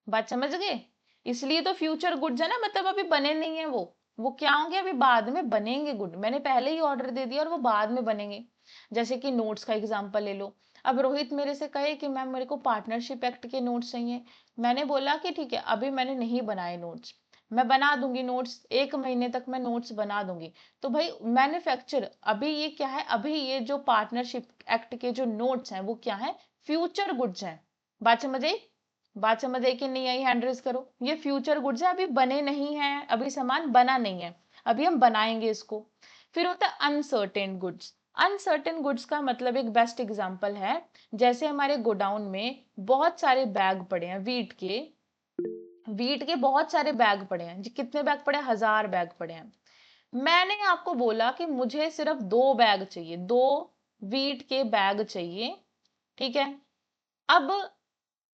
बात समझ गए? इसलिए तो फ्यूचर गुड्स है ना, मतलब अभी बने नहीं है वो क्या होंगे, अभी बाद में बनेंगे गुड, मैंने पहले ही ऑर्डर दे दिया और वो बाद में बनेंगे। जैसे कि नोट्स का एग्जांपल ले लो। अब रोहित मेरे से कहे कि मैम मेरे को पार्टनरशिप एक्ट के नोट्स चाहिए। मैंने बोला कि ठीक है, अभी मैंने नहीं बनाए नोट्स, मैं बना दूंगी नोट्स, 1 महीने तक मैं नोट्स बना दूंगी। तो भाई मैन्युफैक्चर अभी ये क्या है, अभी ये जो पार्टनरशिप एक्ट के जो नोट्स हैं वो क्या है, फ्यूचर गुड्स हैं। बात समझ आई? बात समझ आई कि नहीं आई? हैंड रेज करो। ये फ्यूचर गुड्स है, अभी बने नहीं है, अभी सामान बना नहीं है, अभी हम बनाएंगे इसको। फिर होता है अनसर्टेन गुड्स। अनसर्टेन गुड्स का मतलब एक बेस्ट एग्जांपल है, जैसे हमारे गोडाउन में बहुत सारे बैग पड़े हैं वीट के बहुत सारे बैग पड़े हैं जी। कितने बैग पड़े हैं? 1000 बैग पड़े हैं। मैंने आपको बोला कि मुझे सिर्फ 2 बैग चाहिए, 2 वीट के बैग चाहिए, ठीक है। अब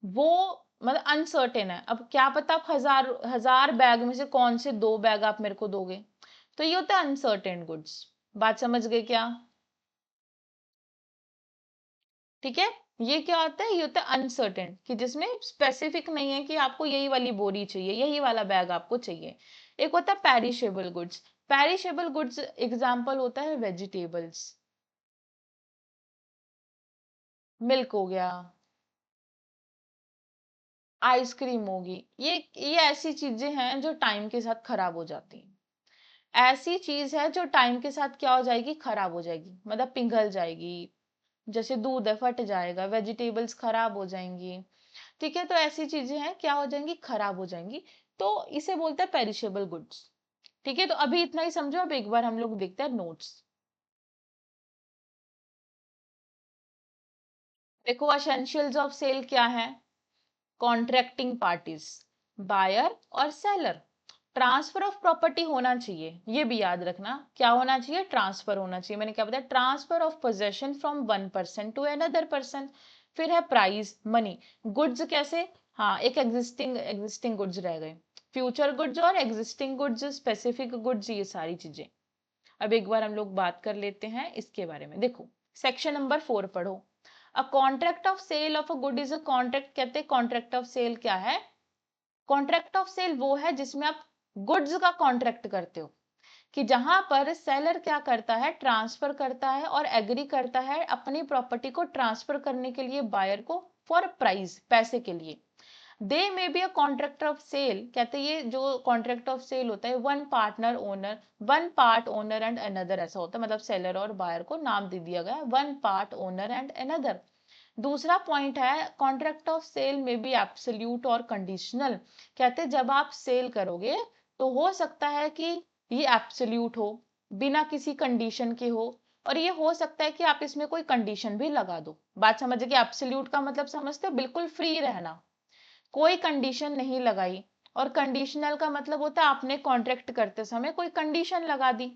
वो मतलब अनसर्टेन है, अब क्या पता आप हजार हजार बैग में से कौन से 2 बैग आप मेरे को दोगे। तो ये होता है अनसर्टेन गुड्स। बात समझ गए क्या? ठीक है। ये क्या होता है? ये होता है अनसर्टेन, कि जिसमें स्पेसिफिक नहीं है कि आपको यही वाली बोरी चाहिए, यही वाला बैग आपको चाहिए। एक होता है perishable goods. Perishable goods example होता है वेजिटेबल्स, मिल्क हो गया, आइसक्रीम होगी। ये ऐसी चीजें हैं जो टाइम के साथ खराब हो जाती हैं। ऐसी चीज है जो टाइम के साथ क्या हो जाएगी, खराब हो जाएगी, मतलब पिघल जाएगी। जैसे दूध है, फट जाएगा, वेजिटेबल्स खराब हो जाएंगी। ठीक है, तो ऐसी चीजें हैं क्या हो जाएंगी, खराब हो जाएंगी। तो इसे बोलते हैं पेरिशेबल गुड्स। ठीक है, तो अभी इतना ही समझो। अब एक बार हम लोग देखते हैं नोट्स। देखो एसेंशियल्स ऑफ सेल क्या है? कॉन्ट्रैक्टिंग पार्टीज, बायर और सेलर। ट्रांसफर ऑफ प्रॉपर्टी होना चाहिए, ये भी याद रखना। क्या होना चाहिए? ट्रांसफर होना चाहिए। मैंने क्या बताया? Transfer of possession from one person to another person. फिर है प्राइस, मनी। गुड्स कैसे? हाँ, एक एग्जिस्टिंग गुड्स रह गए। फ्यूचर गुड्स और एग्जिस्टिंग गुड्स, स्पेसिफिक गुड्स, ये सारी चीजें। अब एक बार हम लोग बात कर लेते हैं इसके बारे में। देखो सेक्शन नंबर 4 पढ़ो। A contract of sale of a good is a contract. कहते हैं कॉन्ट्रैक्ट ऑफ सेल क्या है? कॉन्ट्रैक्ट ऑफ सेल वो है जिसमें आप गुड्स का कॉन्ट्रैक्ट करते हो, कि जहां पर सेलर क्या करता है, ट्रांसफर करता है और एग्री करता है अपनी प्रॉपर्टी को ट्रांसफर करने के लिए बायर को, फॉर प्राइस, पैसे के लिए। They may be a contract of sale. कहते हैं ये जो कॉन्ट्रैक्ट ऑफ सेल होता है, one part owner and another, ऐसा होता है। मतलब सेलर और बायर को नाम दे दिया गया, one part owner and another. दूसरा पॉइंट है कॉन्ट्रैक्ट ऑफ सेल में भी एब्सोल्यूट और कंडीशनल। कहते हैं जब आप सेल करोगे तो हो सकता है कि ये एब्सोल्यूट हो, बिना किसी कंडीशन के हो, और ये हो सकता है कि आप इसमें कोई कंडीशन भी लगा दो। बात समझे? कि एब्सोल्यूट का मतलब समझते हो, बिल्कुल फ्री रहना, कोई कंडीशन नहीं लगाई। और कंडीशनल का मतलब होता है आपने कॉन्ट्रैक्ट करते समय कोई कंडीशन लगा दी।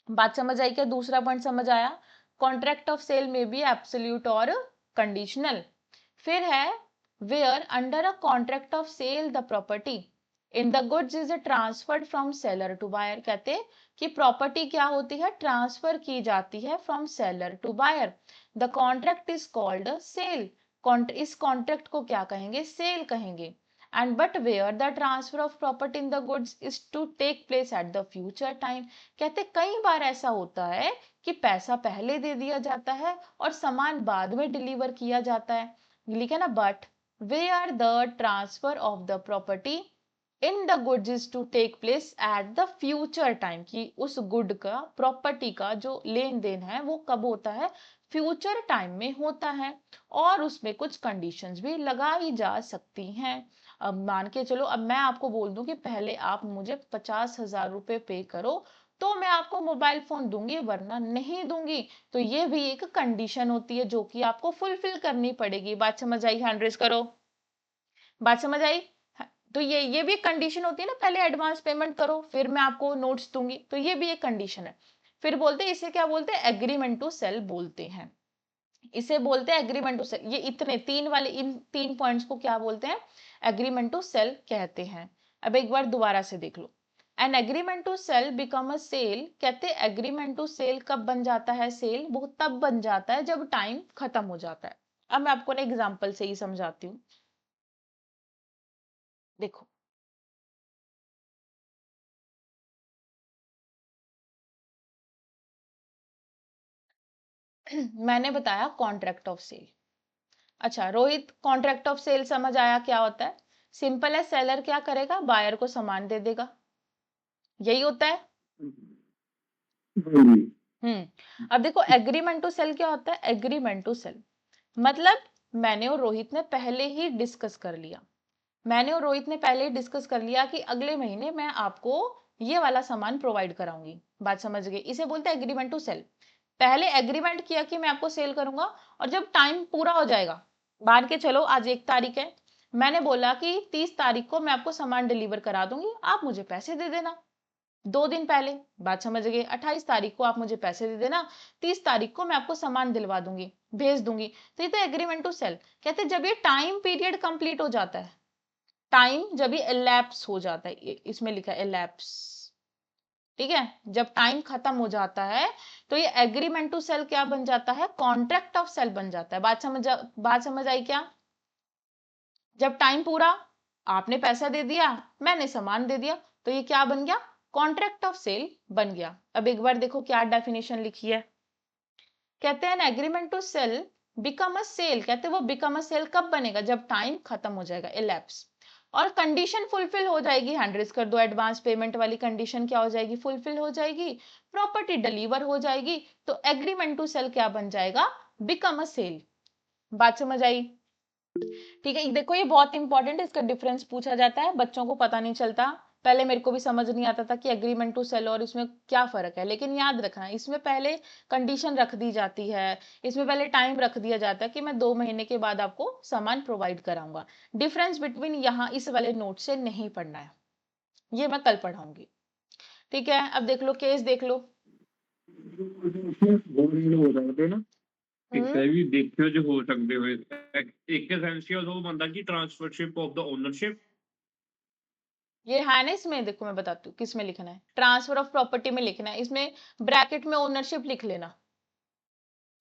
बात समझ आई क्या? दूसरा पॉइंट समझ आया? कॉन्ट्रैक्ट ऑफ सेल में भी एब्सोल्यूट और कंडीशनल। फिर है where under a contract of sale the property in the goods is transferred from seller to buyer. कहते हैं कि प्रॉपर्टी क्या होती है, ट्रांसफर की जाती है from seller to buyer. The contract is called sale. इस कॉन्ट्रैक्ट को क्या कहेंगे? सेल कहेंगे। And but where the transfer of property in the goods is to take place at the future time. कहते कई बार ऐसा होता है कि पैसा पहले दे दिया जाता है और सामान बाद में डिलीवर किया जाता है। लिखे ना, but where the transfer of the property in the goods is to take place at the future time, कि उस गुड का, प्रॉपर्टी का जो लेन देन है वो कब होता है? फ्यूचर टाइम में होता है। और उसमें कुछ कंडीशंस भी लगाई जा सकती हैं। अब मान के चलो, अब मैं आपको बोल दूं कि पहले आप मुझे 50,000 रुपए पे करो तो मैं आपको मोबाइल फोन दूंगी, वरना नहीं दूंगी। तो ये भी एक कंडीशन होती है जो कि आपको फुलफिल करनी पड़ेगी। बात समझ आई? हैंड रेज करो। बात समझ आई? तो ये भी एक कंडीशन होती है ना, पहले एडवांस पेमेंट करो फिर मैं आपको नोट्स दूंगी, तो ये भी एक कंडीशन है। फिर बोलते हैं, इसे क्या बोलते हैं? एग्रीमेंट टू सेल बोलते हैं। इसे बोलते हैं एग्रीमेंट टू सेल। ये इतने तीन वाले इन 3 पॉइंट्स को क्या बोलते हैं? एग्रीमेंट टू सेल कहते हैं। अब एक बार दोबारा से देख लो। An agreement to sell become a sale, कहते हैं एग्रीमेंट टू सेल कब बन जाता है सेल? वो तब बन जाता है जब टाइम खत्म हो जाता है। अब मैं आपको ना एग्जांपल से ही समझाती हूँ। देखो मैंने बताया कॉन्ट्रैक्ट ऑफ सेल। अच्छा रोहित, कॉन्ट्रैक्ट ऑफ सेल समझ आया क्या होता है? सिंपल है, सेलर क्या करेगा? बायर को सामान दे देगा, यही होता है। अब देखो एग्रीमेंट टू सेल क्या होता है? एग्रीमेंट टू सेल मतलब मैंने और रोहित ने पहले ही डिस्कस कर लिया, मैंने और रोहित ने पहले ही डिस्कस कर लिया कि अगले महीने मैं आपको ये वाला सामान प्रोवाइड कराऊंगी। बात समझ गए? इसे बोलते हैं एग्रीमेंट टू सेल। पहले एग्रीमेंट किया कि मैं आपको सेल करूंगा, और जब टाइम पूरा हो जाएगा, मान के चलो आज 1 तारीख है, मैंने बोला कि 30 तारीख को मैं आपको सामान डिलीवर करा दूंगी, आप मुझे पैसे दे देना। 2 दिन पहले, बात समझ गए, 28 तारीख को आप मुझे पैसे दे देना, 30 तारीख को मैं आपको सामान दिलवा दूंगी, भेज दूंगी। तो ये तो एग्रीमेंट टू सेल। कहते हैं जब ये टाइम पीरियड कंप्लीट हो जाता है, टाइम जब ये elapse हो जाता है, इसमें लिखा है elapse, ठीक है, जब टाइम खत्म हो जाता है तो ये एग्रीमेंट टू सेल क्या बन जाता है? कॉन्ट्रैक्ट ऑफ सेल बन जाता है। बात समझ आई क्या? जब टाइम पूरा, आपने पैसा दे दिया, मैंने सामान दे दिया, तो ये क्या बन गया? कॉन्ट्रैक्ट ऑफ सेल बन गया। अब एक बार देखो क्या डेफिनेशन लिखी है। कहते हैं agreement to sell become a sale, कहते हैं वो बिकम अ सेल कब बनेगा? जब टाइम खत्म हो जाएगा, elapse, और कंडीशन फुलफिल हो जाएगी। हैंड रेज कर दो, एडवांस पेमेंट वाली कंडीशन क्या हो जाएगी? फुलफिल हो जाएगी, प्रॉपर्टी डिलीवर हो जाएगी, तो एग्रीमेंट टू सेल क्या बन जाएगा? Become a sale. बात समझ आई? ठीक है, देखो ये बहुत इंपॉर्टेंट है, इसका डिफरेंस पूछा जाता है, बच्चों को पता नहीं चलता। पहले मेरे को भी समझ नहीं आता था कि एग्रीमेंट टू सेल और इसमें क्या फर्क है, लेकिन याद रखना इसमें पहले कंडीशन रख दी जाती है, इसमें पहले टाइम रख दिया जाता है कि मैं 2 महीने के बाद आपको सामान प्रोवाइड कराऊंगा। डिफरेंस बिटवीन यहाँ इस वाले नोट से नहीं पढ़ना है, ये मैं कल पढ़ाऊंगी। ठीक है, अब देख लो केस देख लो। ਹੋ ਸਕਦੇ ਨਾ ਇੱਕ हम्म, ਇਹ ਵੀ ਦੇਖਿਓ ਜੇ ਹੋ ਸਕਦੇ ਹੋਏ ਇੱਕ ਐਸੈਂਸ਼ੀਅਲ ਉਹ ਬੰਦਾ ਕਿ ਟ੍ਰਾਂਸਫਰਸ਼ਿਪ ਆਫ ਦਾ ਓਨਰਸ਼ਿਪ ये है ना इसमें, देखो मैं बताती हूँ किस में लिखना है, ट्रांसफर ऑफ प्रॉपर्टी में लिखना है, इसमें ब्रैकेट में ओनरशिप लिख लेना।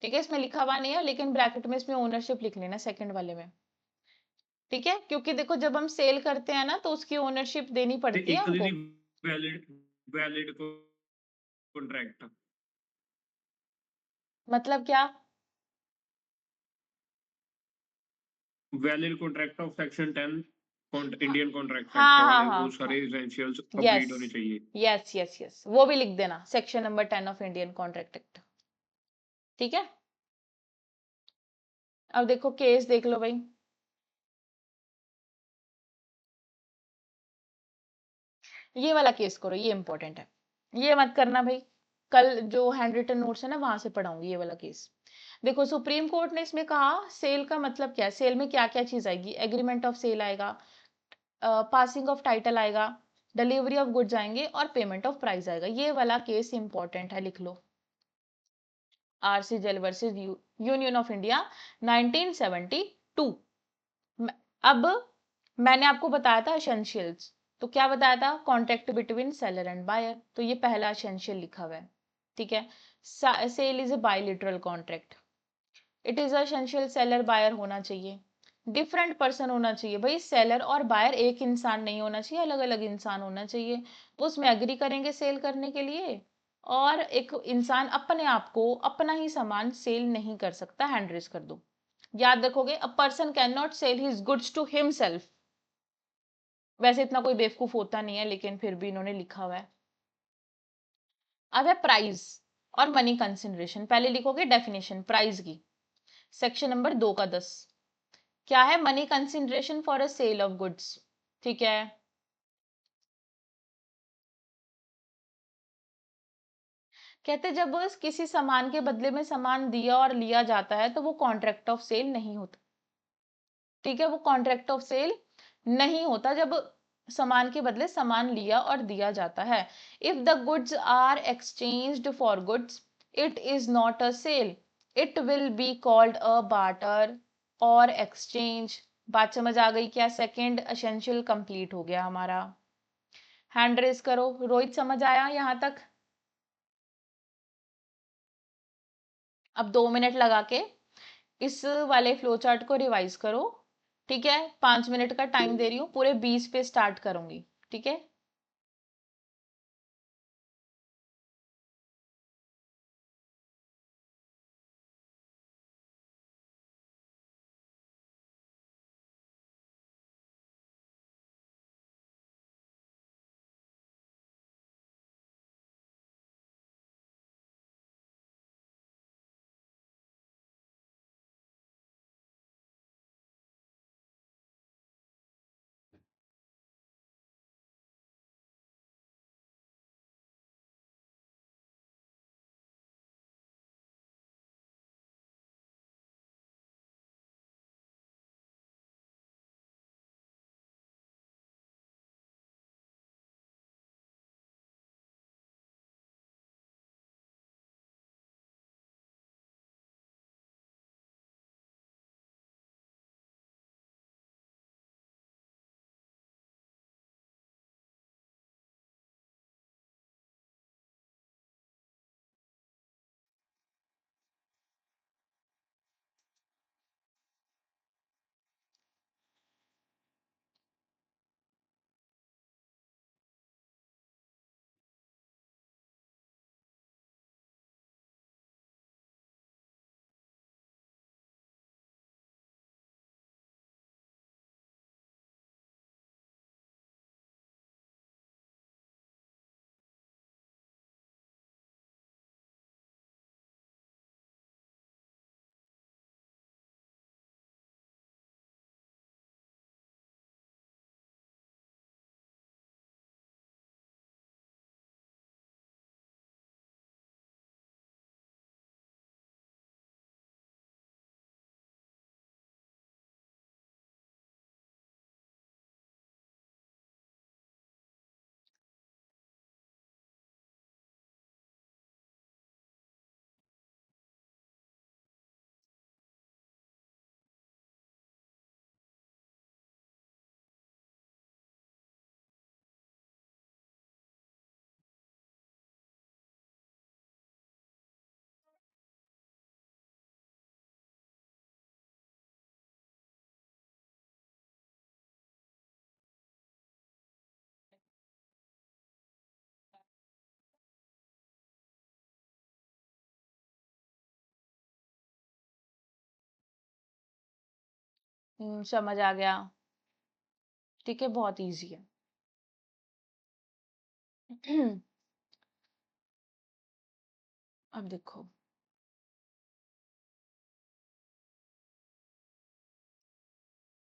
ठीक है, इसमें लिखा हुआ नहीं है लेकिन ब्रैकेट में इसमें ओनरशिप लिख लेना सेकंड वाले में। ठीक है, क्योंकि देखो जब हम सेल करते हैं ना तो उसकी ओनरशिप देनी ਤੇ पड़ती है ਇੱਕ हमको। ਦੀ ਵੈਲਿਡ ਕੰਟਰੈਕਟ मतलब क्या? Valid contract of section 10 Indian contract act हाँ हाँ वाले वो हाँ हाँ, सारे एसेंशियल्स यस कंप्लीट होने चाहिए। यस यस यस, वो भी लिख देना, section number 10 of Indian contract act. ठीक है, अब देखो केस देख लो भाई। ये वाला केस करो, ये इंपॉर्टेंट है, ये मत करना भाई, कल जो हैंड रिटन नोट्स है ना वहां से पढ़ाऊंगी ये वाला केस। देखो सुप्रीम कोर्ट ने इसमें कहा सेल का मतलब क्या है, सेल में क्या क्या चीज आएगी? एग्रीमेंट ऑफ सेल आएगा, पासिंग ऑफ टाइटल आएगा, डिलीवरी ऑफ गुड्स आएंगे, और पेमेंट ऑफ प्राइस आएगा। ये वाला केस इंपॉर्टेंट है, लिख लो। आरसी जेल वर्सेस यूनियन ऑफ इंडिया 1972। अब मैंने आपको बताया था एसेंशियल्स, तो क्या बताया था? Contract between seller and buyer, तो ये पहला एसेंशियल लिखा हुआ है। ठीक है, sale is a bilateral contract, it is essential seller buyer होना चाहिए, डिफरेंट पर्सन होना चाहिए भाई, सेलर और बायर एक इंसान नहीं होना चाहिए, अलग अलग इंसान होना चाहिए, वो उसमें एग्री करेंगे सेल करने के लिए, और एक इंसान अपने आप को अपना ही सामान सेल नहीं कर सकता। हैंड रेज कर दो, याद रखोगे, a person can not sell his goods to himself. वैसे इतना कोई बेवकूफ होता नहीं है लेकिन फिर भी इन्होंने लिखा हुआ है। अब है प्राइस और मनी कंसिडरेशन, पहले लिखोगे डेफिनेशन प्राइस की, सेक्शन नंबर 2 का 10। क्या है? Money consideration for a sale of goods. ठीक है, कहते जब किसी सामान के बदले में सामान दिया और लिया जाता है तो वो कॉन्ट्रैक्ट ऑफ सेल नहीं होता। ठीक है, वो कॉन्ट्रैक्ट ऑफ सेल नहीं होता जब सामान के बदले सामान लिया और दिया जाता है। If the goods are exchanged for goods it is not a sale. It will be called a barter और एक्सचेंज। बात समझ आ गई क्या? सेकेंड एसेंशियल कंप्लीट हो गया हमारा। हैंड रेस करो। रोहित समझ आया यहां तक? अब 2 मिनट लगा के इस वाले फ्लो चार्ट को रिवाइज करो। ठीक है, 5 मिनट का टाइम दे रही हूँ, पूरे 20 पे स्टार्ट करूंगी। ठीक है, समझ आ गया। ठीक है, बहुत इजी है। अब देखो,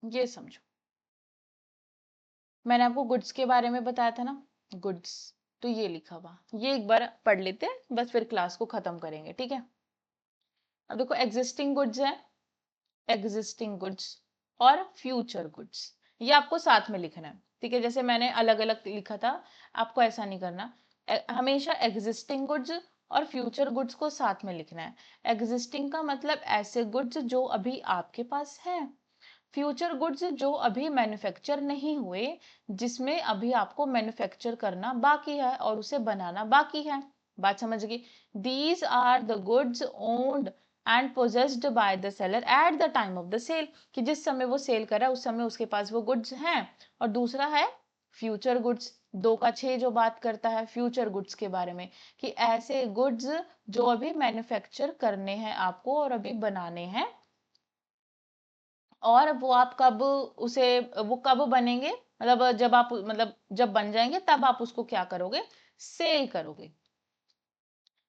ये समझो, मैंने आपको गुड्स के बारे में बताया था ना, गुड्स। तो ये लिखा हुआ, ये एक बार पढ़ लेते हैं, बस फिर क्लास को खत्म करेंगे। ठीक है, अब देखो, एग्जिस्टिंग गुड्स है, एग्जिस्टिंग गुड्स और फ्यूचर गुड्स, ये आपको साथ में लिखना है। ठीक है, जैसे मैंने अलग अलग लिखा था, आपको ऐसा नहीं करना। हमेशा एग्जिस्टिंग गुड्स और फ्यूचर गुड्स को साथ में लिखना है। एग्जिस्टिंग का मतलब ऐसे गुड्स जो अभी आपके पास हैं, फ्यूचर गुड्स जो अभी मैन्युफैक्चर नहीं हुए, जिसमें अभी आपको मैन्युफैक्चर करना बाकी है और उसे बनाना बाकी है। बात समझ गई? These are the goods owned and possessed by the seller at the time of the sale, कि जिस समय वो सेल कर रहा है उस समय उसके पास वो गुड्स हैं। और दूसरा है फ्यूचर गुड्स, 2 का 6 जो बात करता है फ्यूचर गुड्स के बारे में, कि ऐसे गुड्स जो अभी मैन्युफैक्चर करने हैं आपको और अभी बनाने हैं, और वो आप कब उसे, वो कब बनेंगे, मतलब जब आप, मतलब जब बन जाएंगे तब आप उसको क्या करोगे, सेल करोगे।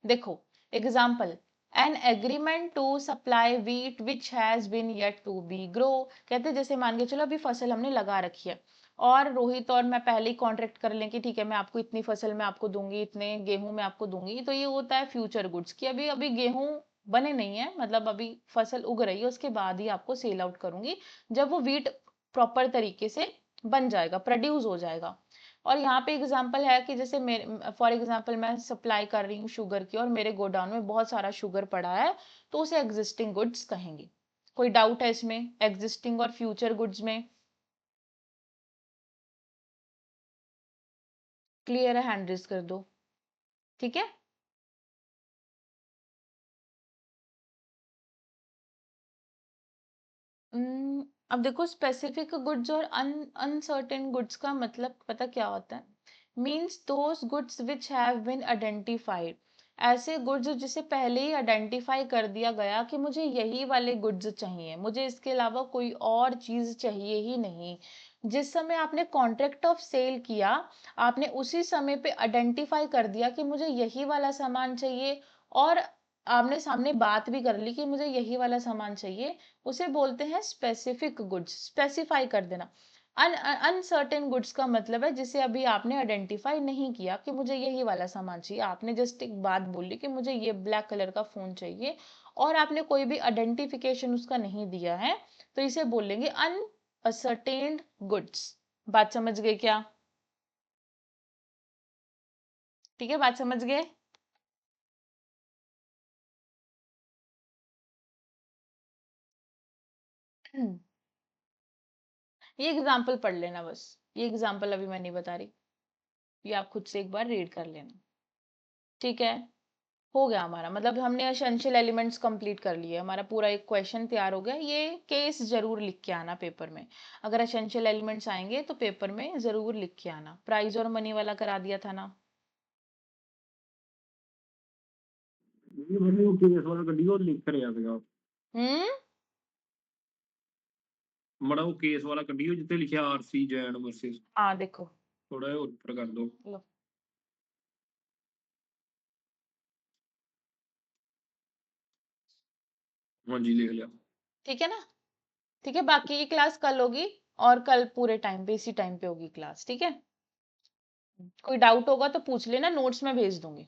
देखो, example, an agreement to supply wheat which has been yet to be grow. कहते हैं जैसे मान के चलो अभी फसल हमने लगा रखी है, और रोहित और मैं पहले ही कॉन्ट्रैक्ट कर लें कि ठीक है मैं आपको इतनी फसल मैं आपको दूंगी, इतने गेहूं मैं आपको दूंगी। तो ये होता है फ्यूचर गुड्स, की अभी अभी गेहूं बने नहीं है, मतलब अभी फसल उग रही है, उसके बाद ही आपको सेल आउट करूंगी, जब वो व्हीट प्रॉपर तरीके से बन जाएगा, प्रोड्यूस हो जाएगा। और यहाँ पे एग्जांपल है कि जैसे मेरे फॉर एग्जांपल मैं सप्लाई कर रही हूँ शुगर की और मेरे गोडाउन में बहुत सारा शुगर पड़ा है, तो उसे एग्जिस्टिंग गुड्स कहेंगे। कोई डाउट है इसमें एग्जिस्टिंग और फ्यूचर गुड्स में? क्लियर है? हैंड रेज कर दो। ठीक है। अब देखो स्पेसिफिक गुड्स और अनसर्टेन गुड्स का मतलब पता क्या होता है? Means those goods which have been identified. ऐसे गुड्स जिसे पहले ही आइडेंटिफाई कर दिया गया कि मुझे यही वाले गुड्स चाहिए, मुझे इसके अलावा कोई और चीज चाहिए ही नहीं। जिस समय आपने कॉन्ट्रैक्ट ऑफ सेल किया, आपने उसी समय पे आइडेंटिफाई कर दिया कि मुझे यही वाला सामान चाहिए, और आमने सामने बात भी कर ली कि मुझे यही वाला सामान चाहिए, उसे बोलते हैं स्पेसिफिक गुड्स। स्पेसिफाई कर देना। अनसर्टेन गुड्स का मतलब है जिसे अभी आपने आइडेंटिफाई नहीं किया कि मुझे यही वाला सामान चाहिए, आपने जस्ट एक बात बोली कि मुझे ये ब्लैक कलर का फोन चाहिए, और आपने कोई भी आइडेंटिफिकेशन उसका नहीं दिया है, तो इसे बोलेंगे अनअसर्टेन्ड गुड्स। बात समझ गए क्या? ठीक है, बात समझ गए? ये एग्जाम्पल पढ़ लेना बस। ये एग्जाम्पल अभी मैं नहीं बता रही, ये आप खुद से एक बार रीड कर लेना। ठीक है। हो गया हमारा, मतलब हमने एसेंशियल एलिमेंट्स कंप्लीट कर लिए, हमारा पूरा एक क्वेश्चन तैयार हो गया। ये केस जरूर लिख के आना पेपर में। अगर एसेंशियल एलिमेंट्स आएंगे तो पेपर में जरूर लिख के आना। प्राइस और मनी वाला करा दिया था ना? ये मैंने वो केस वाला वीडियो लिख ਰਿਹਾ ਸੀਗਾ। हम्म। ਮੜਾ ਉਹ ਕੇਸ ਵਾਲਾ ਕੱਢੀਓ ਜਿੱਥੇ ਲਿਖਿਆ ਆਰਸੀ ਜੈਨ ਵਰਸਸ। हाँ देखो। ਥੋੜਾ ਜਿਹਾ ਉੱਪਰ ਕਰ ਦਿਓ। लो। ਹਾਂਜੀ ਲਿਖ ਲਿਆ। ठीक है ना? ठीक है, बाकी की क्लास कल होगी, और कल पूरे टाइम पे इसी टाइम पे होगी क्लास। ठीक है। कोई डाउट होगा तो पूछ लेना, नोट्स में भेज दूंगी।